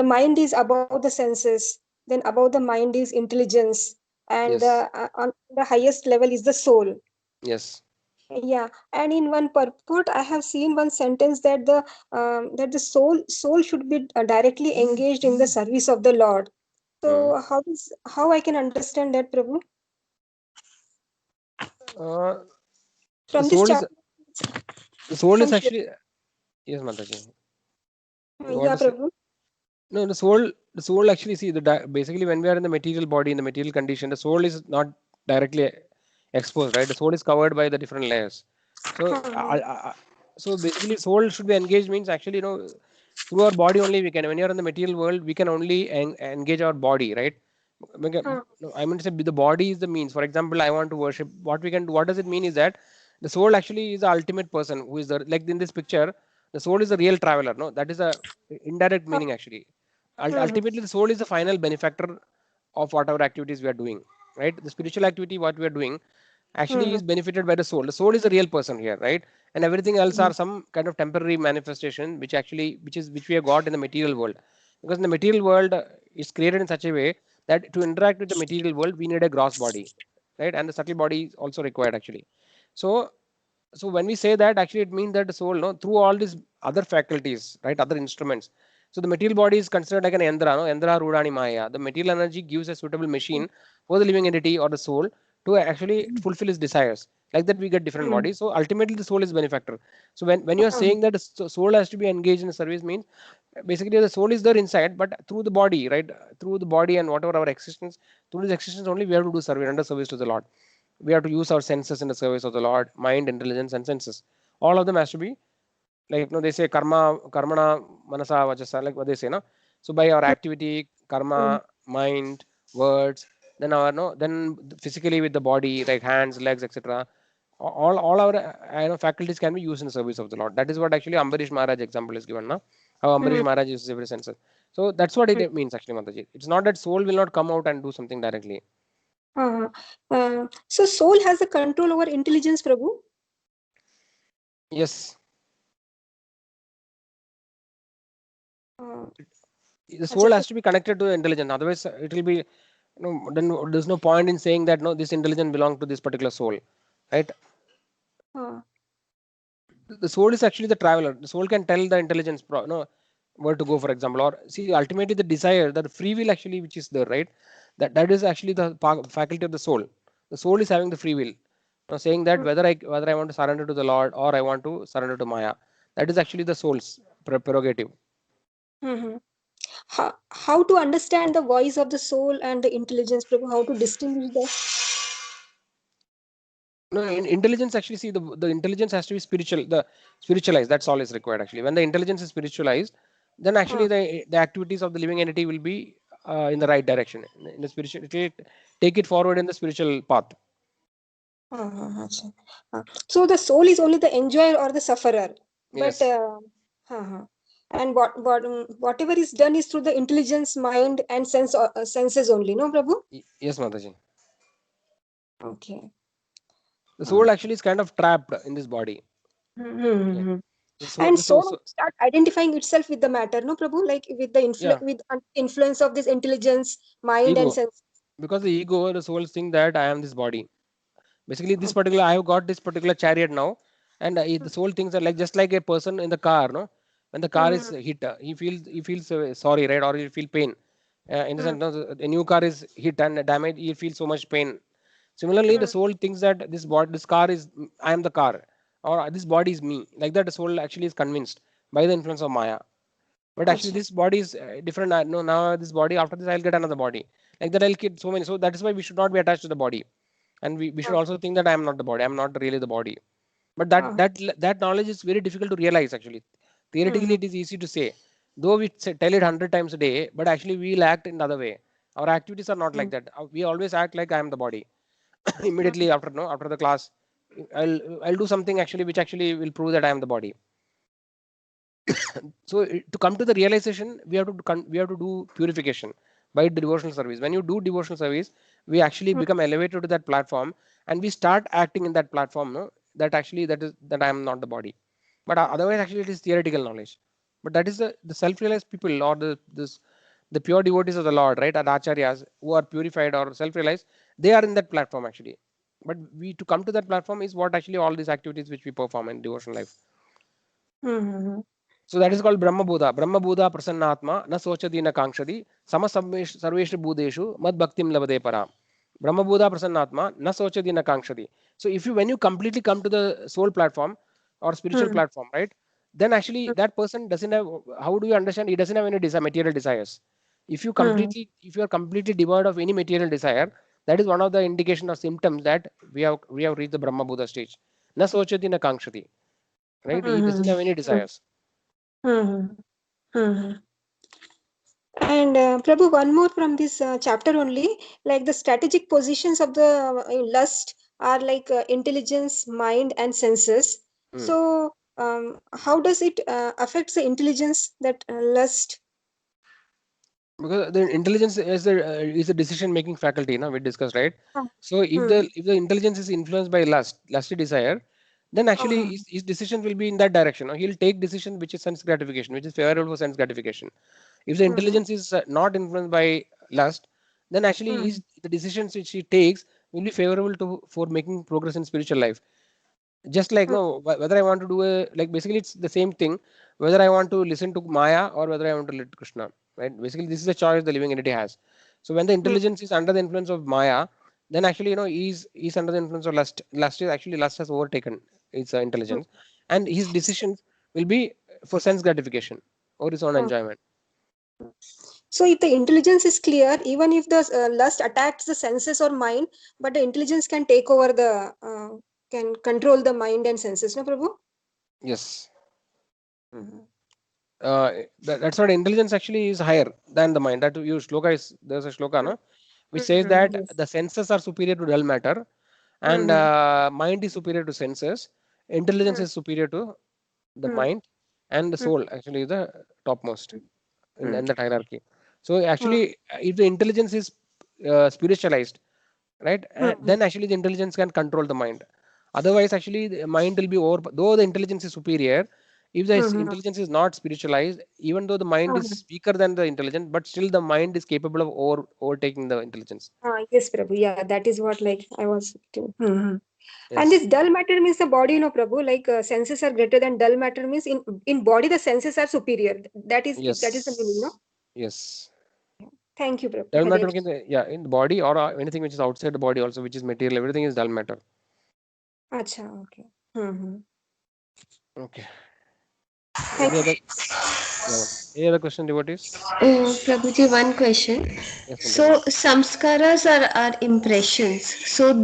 mind is above the senses, then above the mind is intelligence, and Yes, on the highest level is the soul. yes. Yeah, and in one purport, I have seen one sentence that the soul should be directly engaged in the service of the Lord. So how I can understand that, Prabhu? Uh, the From this soul is chapter, the soul is some shlo- actually, yes, Mataji. You want yeah, to say? Prabhu. No, the soul actually, see basically when we are in the material body, in the material condition, the soul is not directly exposed, right? The soul is covered by the different layers. So so basically soul should be engaged means actually, through our body only we can. When you're in the material world, we can only engage our body, right? No, I mean to say the body is the means. For example, I want to worship. What we can do, what does it mean is that the soul actually is the ultimate person who is the, like in this picture, the soul is the real traveler. No, that is a indirect meaning actually. Ultimately, the soul is the final benefactor of whatever activities we are doing, right? The spiritual activity, what we are doing, actually is benefited by the soul. The soul is the real person here, right? And everything else are some kind of temporary manifestation, which we have got in the material world. Because in the material world, it's created in such a way that to interact with the material world, we need a gross body, right? And the subtle body is also required actually. So when we say that, actually it means that the soul, no, through all these other faculties, right, other instruments. So the material body is considered like an yandra, no, yandra rudani maya. The material energy gives a suitable machine for the living entity or the soul to actually fulfill his desires. Like that we get different bodies. So ultimately the soul is benefactor. So when you are saying that the soul has to be engaged in the service means basically the soul is there inside, but through the body, right, through the body and whatever our existence, through this existence only we have to do service, under service to the Lord. We have to use our senses in the service of the Lord, mind, intelligence, and senses. All of them has to be, like, they say karmana manasa vachasa, like what they say, no. So by our activity, karma, mind, words, then our, no, then physically with the body, like hands, legs, etc. All our faculties can be used in the service of the Lord. That is what actually Ambarish Maharaj example is given, no? How Ambarish Maharaj uses every sense. So that's what it means actually, Mataji. It's not that soul will not come out and do something directly. So soul has the control over intelligence, Prabhu. Yes. Uh, The soul Acha, has to be connected to the intelligence, otherwise it will be, then there's no point in saying that no, this intelligence belongs to this particular soul, right? uh, The soul is actually the traveler. The soul can tell the intelligence where to go, for example. Or see, ultimately the desire, that free will actually which is there, right? That is actually the faculty of the soul. The soul is having the free will, saying that whether I want to surrender to the Lord or I want to surrender to Maya. That is actually the soul's prerogative. mhm. How to understand the voice of the soul and the intelligence, Prabhu? How to distinguish that? No, intelligence actually, see, the intelligence has to be spiritual, the spiritualized. That's all is required actually. When the intelligence is spiritualized, then actually the activities of the living entity will be in the right direction. In the spiritual, it will take it forward in the spiritual path. Acha. So the soul is only the enjoyer or the sufferer, but Yes, and whatever is done is through the intelligence, mind, and senses only. No, Prabhu. yes, Mataji. Okay. The Uh, soul actually is kind of trapped in this body. Okay, mhm. the soul, And soul start identifying itself with the matter, no, Prabhu, like with the yeah, influence of this intelligence, mind, and ego. sense. Because the ego, the soul think that I am this body. Basically, this particular, I have got this particular chariot now, and the soul thinks that, like, just like a person in the car, no, when the car is hit, he feels sorry, right, or he feel pain. In the sense, no, a new car is hit and damaged, he feels so much pain. Similarly, the soul thinks that this car is, I am the car, or this body is me. Like that, the soul actually is convinced by the influence of Maya. But actually this body is different. No, now this body, after this I'll get another body. Like that I'll get so many. So that is why we should not be attached to the body. And we should also think that I am not the body. I am not really the body. But that knowledge is very difficult to realize actually. Theoretically it is easy to say. Though we tell it 100 times a day, but actually we'll act in the other way. Our activities are not like that. We always act like I am the body. Immediately after after the class, I'll do something actually which actually will prove that I am the body. So to come to the realization, we have to do purification by devotional service. When you do devotional service, we actually become elevated to that platform, and we start acting in that platform. No, that actually that I am not the body. But otherwise, actually, it is theoretical knowledge. But that is the self-realized people, or the pure devotees of the Lord, right? Or acharyas who are purified or self-realized, they are in that platform actually. But we to come to that platform is what actually all these activities which we perform in devotional life. So that is called Brahma Buddha. Brahma Buddha Prasannatma na sochadi na kangshadi sama sarveshu budeshu mad bhaktim labade para. Brahma Buddha Prasannatma na sochadi na kangshadi. So if you when you completely come to the soul platform or spiritual platform, right? Then actually that person doesn't have, how do you understand? He doesn't have any material desires. If you are completely devoid of any material desire, that is one of the indication or symptoms that we have reached the Brahma Buddha stage. Na sochati na kangshati. Right? He doesn't have any desires. And Prabhu, one more from this chapter only, like the strategic positions of the lust are like intelligence, mind, and senses. So, how does it affect the intelligence, that lust? Because the intelligence is a decision making faculty, we discussed, right? So if the intelligence is influenced by lusty desire, then actually his decision will be in that direction. He'll take decision which is sense gratification, which is favorable for sense gratification. If the intelligence is not influenced by lust, then actually the decisions which he takes will be favorable for making progress in spiritual life. Just like whether I want to do basically it's the same thing, whether I want to listen to Maya or whether I want to listen to Krishna, right? Basically this is a choice the living entity has. So when the intelligence is under the influence of Maya, then actually he's under the influence of lust has overtaken its intelligence, and his decisions will be for sense gratification or his own enjoyment. So if the intelligence is clear, even if the lust attacks the senses or mind, but the intelligence can take over can control the mind and senses, no, Prabhu? Yes. That's what intelligence actually is higher than the mind. That you shloka is, there's a shloka, no, which says that the senses are superior to dull matter, and mind is superior to senses. Intelligence is superior to the mind, and the soul actually is the topmost in the hierarchy. So actually, if the intelligence is spiritualized, right, then actually the intelligence can control the mind. Otherwise, actually, the mind will be over. Though the intelligence is superior, if the intelligence is not spiritualized, even though the mind is weaker than the intelligence, but still the mind is capable of overtaking the intelligence. Yes, Prabhu. Yeah, that is what like I was. Yes. And this dull matter means the body, Prabhu. Like senses are greater than dull matter means in body the senses are superior. That is the meaning, no? Yes. Thank you, Prabhu. Dull matter, in the body or anything which is outside the body also, which is material, everything is dull matter. Acha, okay. Okay. Any other question, devotees? Prabhuji, one question. Yes, So samskaras are impressions. So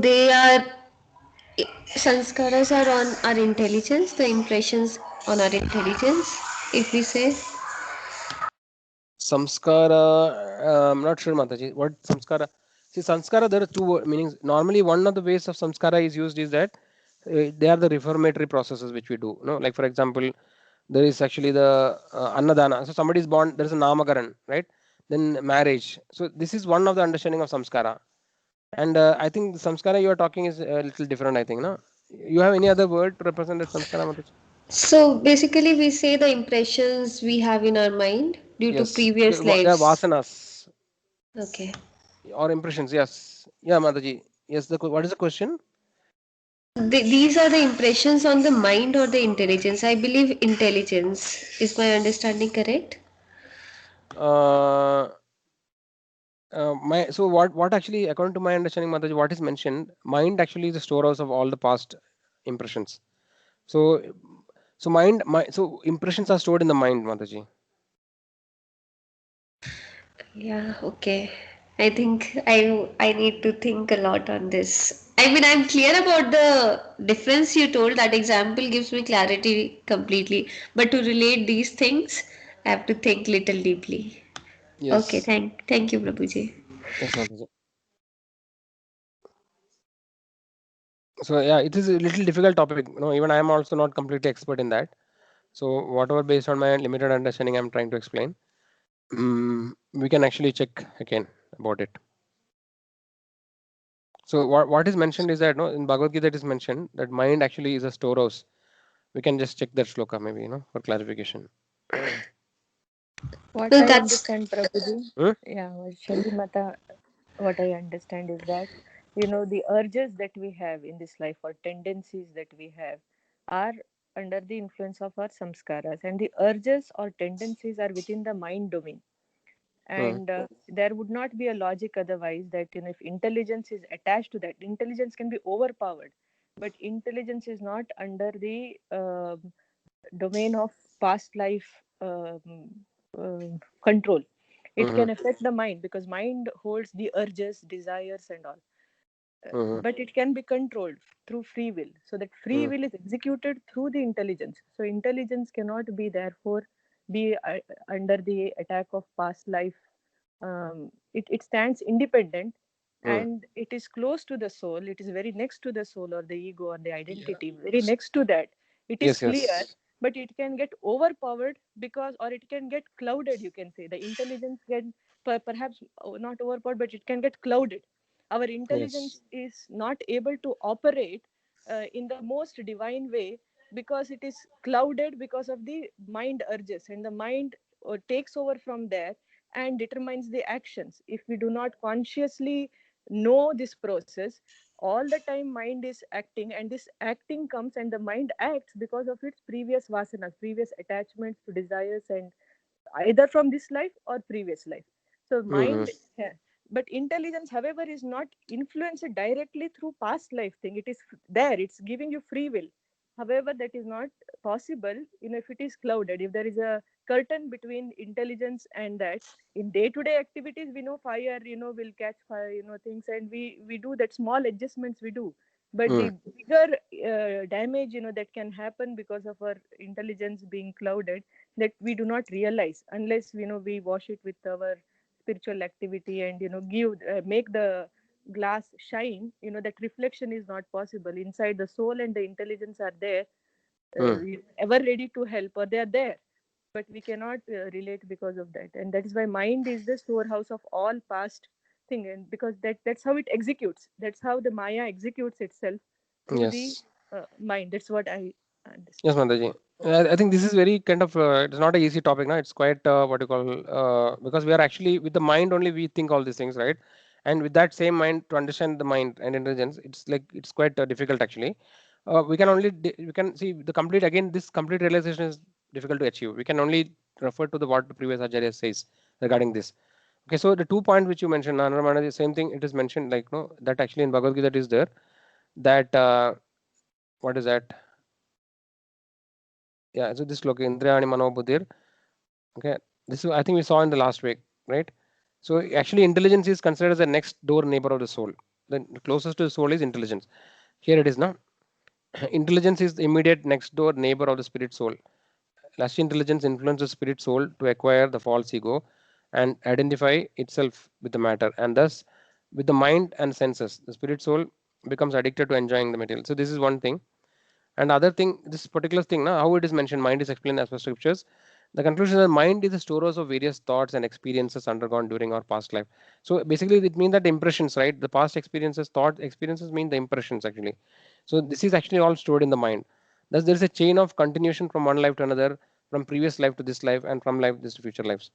sanskaras are on our intelligence, the impressions on our intelligence, if we say. Samskara, I'm not sure, Mataji. What samskara? See, samskara, there are two meanings. Normally, one of the ways of samskara is used is that they are the reformatory processes which we do. Like for example, there is actually the annadana. So somebody is born, there is a namakaran, right? Then marriage. So this is one of the understanding of samskara. And I think the samskara you are talking is a little different, I think, no? You have any other word to represent that samskara, Mataji? So basically, we say the impressions we have in our mind due to previous They are lives. vasanas. Okay. Or impressions, yes. Yeah, Mataji. Yes, what is the question? These are the impressions on the mind or the intelligence. I believe intelligence. Is my understanding correct? So what actually, according to my understanding, Mataji, what is mentioned, mind actually is the storehouse of all the past impressions. So impressions are stored in the mind, Mataji. Yeah, okay. I think I need to think a lot on this. I mean, I'm clear about the difference you told. That example gives me clarity completely. But to relate these things, I have to think little deeply. Okay, Yes. thank you, Prabhuji. Yes, Mataji. So yeah, it is a little difficult topic. Even I am also not completely expert in that. So whatever based on my limited understanding, I'm trying to explain. We can actually check again about it. So what is mentioned is that in Bhagavad Gita it is mentioned that mind actually is a storehouse. We can just check that shloka maybe for clarification. What No, I that's understand, Prabhuji, Hmm? yeah, Shalli Mata, what I understand is that, the urges that we have in this life or tendencies that we have are under the influence of our samskaras, and the urges or tendencies are within the mind domain. Hmm. And there would not be a logic otherwise that, if intelligence is attached to that, intelligence can be overpowered, but intelligence is not under the domain of past life control. It Hmm. can affect the mind because mind holds the urges, desires, and all. Hmm. But it can be controlled through free will. So that free Hmm. will is executed through the intelligence. So intelligence cannot be therefore be under the attack of past life. It stands independent, Hmm. and it is close to the soul. It is very next to the soul or the ego or the Yeah. identity, very next to that. It is Yes. clear, Yes. but it can get overpowered because, or it can get clouded, you can say. The intelligence can perhaps not overpowered, but it can get clouded. Our intelligence Yes. is not able to operate in the most divine way because it is clouded because of the mind urges, and the mind takes over from there and determines the actions. If we do not consciously know this process, all the time mind is acting, and this acting comes, and the mind acts because of its previous vasanas, previous attachments to desires, and either from this life or previous life. So Hmm. mind, yeah. But intelligence, however, is not influenced directly through past life thing. It is there, it's giving you free will. However, that is not possible, if it is clouded, if there is a curtain between intelligence and that. In day-to-day activities, we know fire, will catch fire, things, and we do that, small adjustments we do. But Hmm. the bigger damage, that can happen because of our intelligence being clouded, that we do not realize unless we wash it with our spiritual activity, and give make the glass shine. That reflection is not possible. Inside, the soul and the intelligence are there, Hmm. ever ready to help, or they are there, but we cannot relate because of that. And that is why mind is the storehouse of all past thing, and because that's how it executes, that's how the Maya executes itself, through the Yes. mind. That's what I Yes, understand. Mataji. I think this is very kind of it's not an easy topic now. It's quite what you call because we are actually with the mind only we think all these things, right? And with that same mind to understand the mind and intelligence, it's quite difficult actually. We can see the complete again. This complete realization is difficult to achieve. We can only refer to the what the previous Acharya says regarding this. Okay, so the 2 point which you mentioned, Anand, the same thing. It is mentioned like no that actually in Bhagavad Gita that is there that what is that? Yeah, so this look Indriyani Manobuddhir. Okay, this is I think we saw in the last week, right? So actually, intelligence is considered as the next door neighbor of the soul. The closest to the soul is intelligence. Here it is now. Intelligence is the immediate next door neighbor of the spirit soul. Last intelligence influences spirit soul to acquire the false ego and identify itself with the matter, and thus with the mind and senses. The spirit soul becomes addicted to enjoying the material. So this is one thing. And other thing, this particular thing now, how it is mentioned, mind is explained as per scriptures. The conclusion is that mind is the storehouse of various thoughts and experiences undergone during our past life. So basically, it means that impressions, right? The past experiences, thought experiences mean the impressions actually. So this is actually all stored in the mind. Thus, there is a chain of continuation from one life to another, from previous life to this life, and from life this to future lives.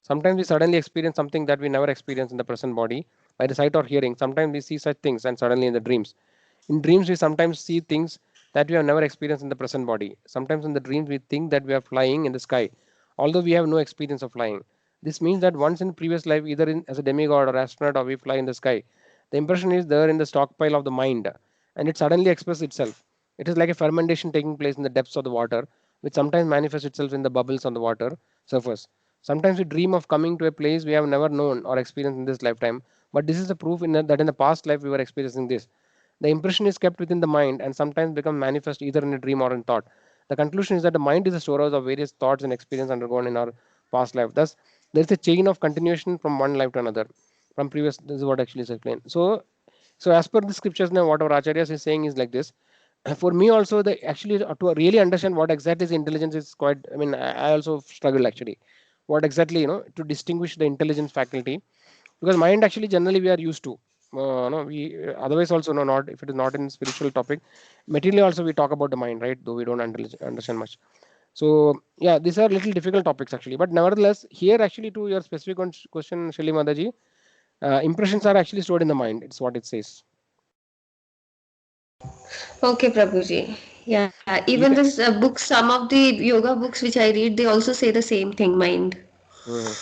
Sometimes we suddenly experience something that we never experienced in the present body by the sight or hearing. Sometimes we see such things and suddenly in the dreams. In dreams, we sometimes see things that we have never experienced in the present body. Sometimes in the dreams, we think that we are flying in the sky, although we have no experience of flying. This means that once in previous life, either as a demigod or astronaut, or we fly in the sky, the impression is there in the stockpile of the mind, and it suddenly expresses itself. It is like a fermentation taking place in the depths of the water, which sometimes manifests itself in the bubbles on the water surface. Sometimes we dream of coming to a place we have never known or experienced in this lifetime, but this is the proof that in the past life we were experiencing this. The impression is kept within the mind and sometimes become manifest either in a dream or in thought. The conclusion is that the mind is a storehouse of various thoughts and experience undergone in our past life. Thus, there is a chain of continuation from one life to another. From previous, this is what actually is explained. So as per the scriptures now, whatever Acharya is saying is like this. For me also, the actually to really understand what exactly is intelligence is quite. I mean, I also struggle actually. What exactly to distinguish the intelligence faculty, because mind actually generally we are used to. No, we otherwise also no, not if it is not in spiritual topic, materially also we talk about the mind, right? Though we don't understand much. So yeah, these are little difficult topics actually, but nevertheless, here actually to your specific question, Shalima Madaji, impressions are actually stored in the mind. It's what it says. Okay, Prabhuji. Yeah, even You can. this book, some of the yoga books which I read, they also say the same thing, mind. Mhm.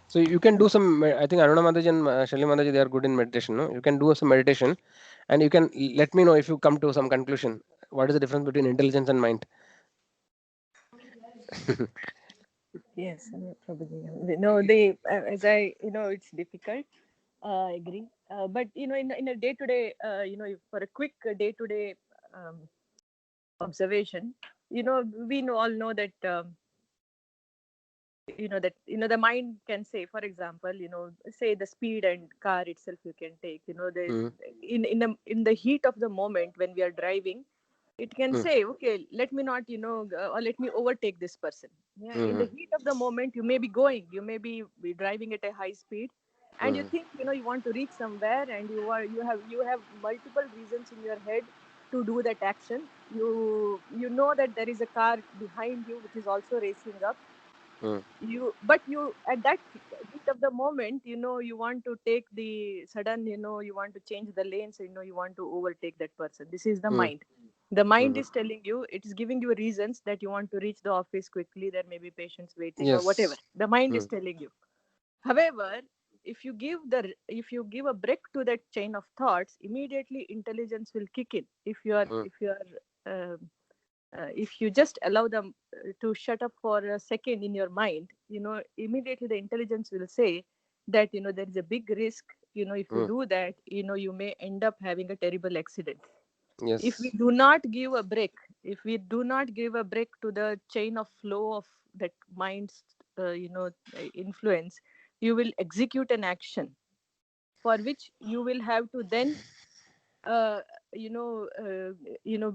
So you can do some. I think Aruna Mataji and Shalini Mataji, they are good in meditation. No, you can do some meditation, and you can let me know if you come to some conclusion. What is the difference between intelligence and mind? Yes, Prabhuji. No, they as I it's difficult. I agree. But in a day to day, for a quick day to day observation, we all know that the mind can say, for example, say the speed and car itself you can take. The Mm, in the heat of the moment when we are driving, it can mm, say, okay, let me not or let me overtake this person. Yeah, in the mm, heat of the moment you may be going, you may be driving at a high speed, and you mm, think you want to reach somewhere, and you have multiple reasons in your head to do that action. You know that there is a car behind you which is also racing up. mm, You at that heat of the moment, you want to take the sudden, you want to change the lanes, you want to overtake that person. This is the mm, mind. The mind mm. is telling you, it is giving you reasons that you want to reach the office quickly, there may be patients waiting or whatever. Yes. The mind is Mm, telling you. However, if you give a break to that chain of thoughts, immediately intelligence will kick in. mm, If you just allow them to shut up for a second in your mind, immediately the intelligence will say that there is a big risk. If you mm. do that, you may end up having a terrible accident. If we Yes. do not give a break, if we do not give a break to the chain of flow of that mind's influence, you will execute an action for which you will have to then uh,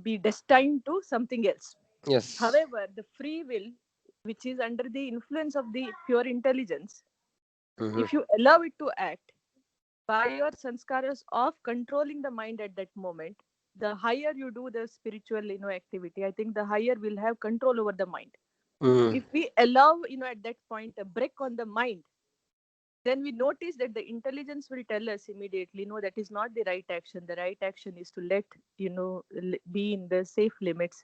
be destined to something else. Yes. However, the free will, which is under the influence of the pure intelligence, Mm-hmm. if you allow it to act by your sanskaras of controlling the mind at that moment, the higher you do the spiritual activity, I think the higher we'll have control over the mind. Mm, If we allow at that point a break on the mind, then we notice that the intelligence will tell us immediately, no, that is not the right action. The right action is to let be in the safe limits.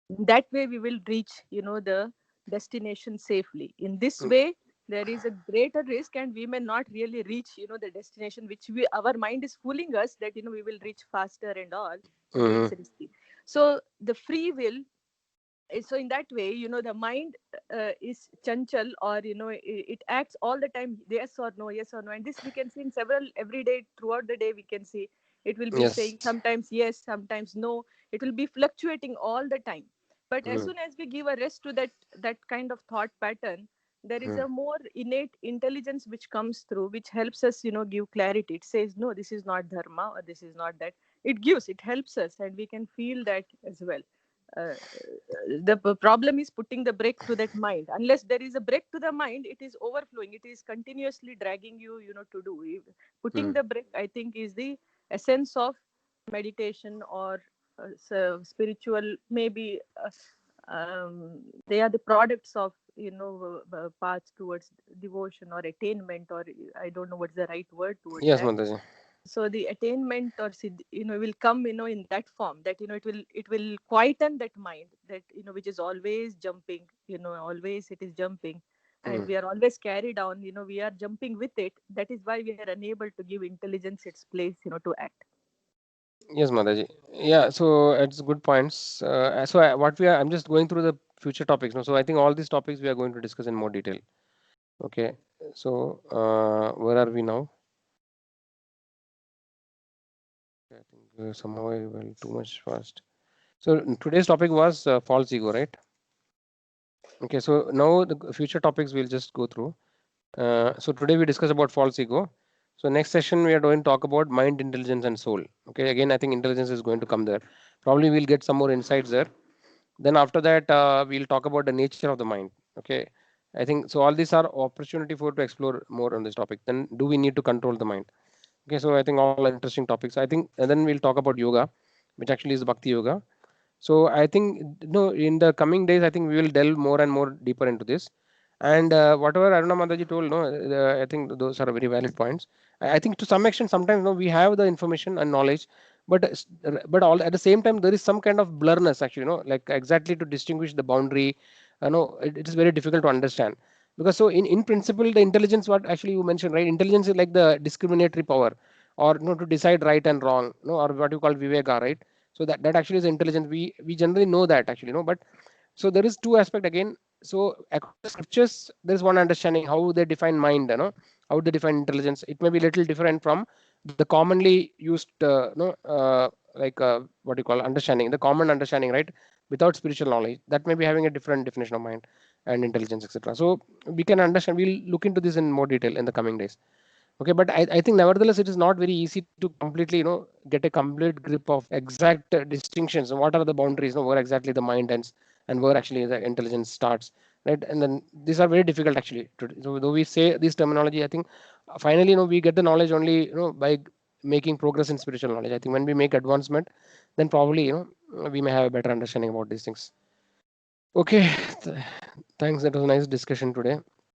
That way we will reach the destination safely. In this mm, way there is a greater risk, and we may not really reach the destination which our mind is fooling us that we will reach faster and all, but it's mm-hmm. risky. So the free will so in that way the mind is chanchal, or it acts all the time, yes or no, yes or no. And this we can see in several every day, throughout the day we can see it will be Yes. saying sometimes yes, sometimes no. It will be fluctuating all the time. But as Mm, soon as we give a rest to that kind of thought pattern, there is mm, a more innate intelligence which comes through, which helps us give clarity. It says, no, this is not dharma, or this is not that. It helps us, and we can feel that as well. The problem is putting the brake to that mind. Unless there is a brake to the mind, it is overflowing, it is continuously dragging to do. Putting mm. the brake, I think, is the essence of meditation, or spiritual, maybe they are the products of paths towards devotion or attainment, or I don't know what's the right word towards Yes, that. Mataji. So the attainment or will come in that form, that it will quieten that mind, that which is always jumping, always it is jumping, and Mm. we are always carried down, we are jumping with it. That is why we are unable to give intelligence its place to act. Yes, Mataji. Yeah, so it's good points. So what we are, I'm just going through the future topics. No? So I think all these topics we are going to discuss in more detail. Okay, so where are we now? I think somehow I went too much fast. So today's topic was false ego, right? Okay, so now the future topics we'll just go through. So today we discuss about false ego. So next session we are going to talk about mind, intelligence, and soul. Okay, again I think intelligence is going to come there. Probably we'll get some more insights there. Then after that we'll talk about the nature of the mind. Okay, I think so. All these are opportunity for to explore more on this topic. Then do we need to control the mind? Okay, so I think all interesting topics. I think and then we'll talk about yoga, which actually is Bhakti Yoga. So I think in the coming days, I think we will delve more and more deeper into this. And whatever Aruna Mataji told, no, I think those are very valid points. I think to some extent, sometimes no, we have the information and knowledge, but all at the same time there is some kind of blurriness actually, like exactly to distinguish the boundary. It is very difficult to understand because so in principle the intelligence what actually you mentioned, right? Intelligence is like the discriminatory power, or to decide right and wrong, or what you call viveka, right? So that actually is intelligence. We generally know that actually, but so there is two aspect again. So according to scriptures there is one understanding how they define mind, how they define intelligence. It may be little different from the commonly used like what you call understanding, the common understanding, right? Without spiritual knowledge, that may be having a different definition of mind and intelligence, etc. So we can understand, we'll look into this in more detail in the coming days. Okay, but I think nevertheless it is not very easy to completely get a complete grip of exact distinctions. What are the boundaries, where exactly the mind ends and where actually the intelligence starts, right? And then these are very difficult actually so though we say this terminology, I think finally we get the knowledge only by making progress in spiritual knowledge. I think when we make advancement, then probably we may have a better understanding about these things. Okay, thanks, that was a nice discussion today.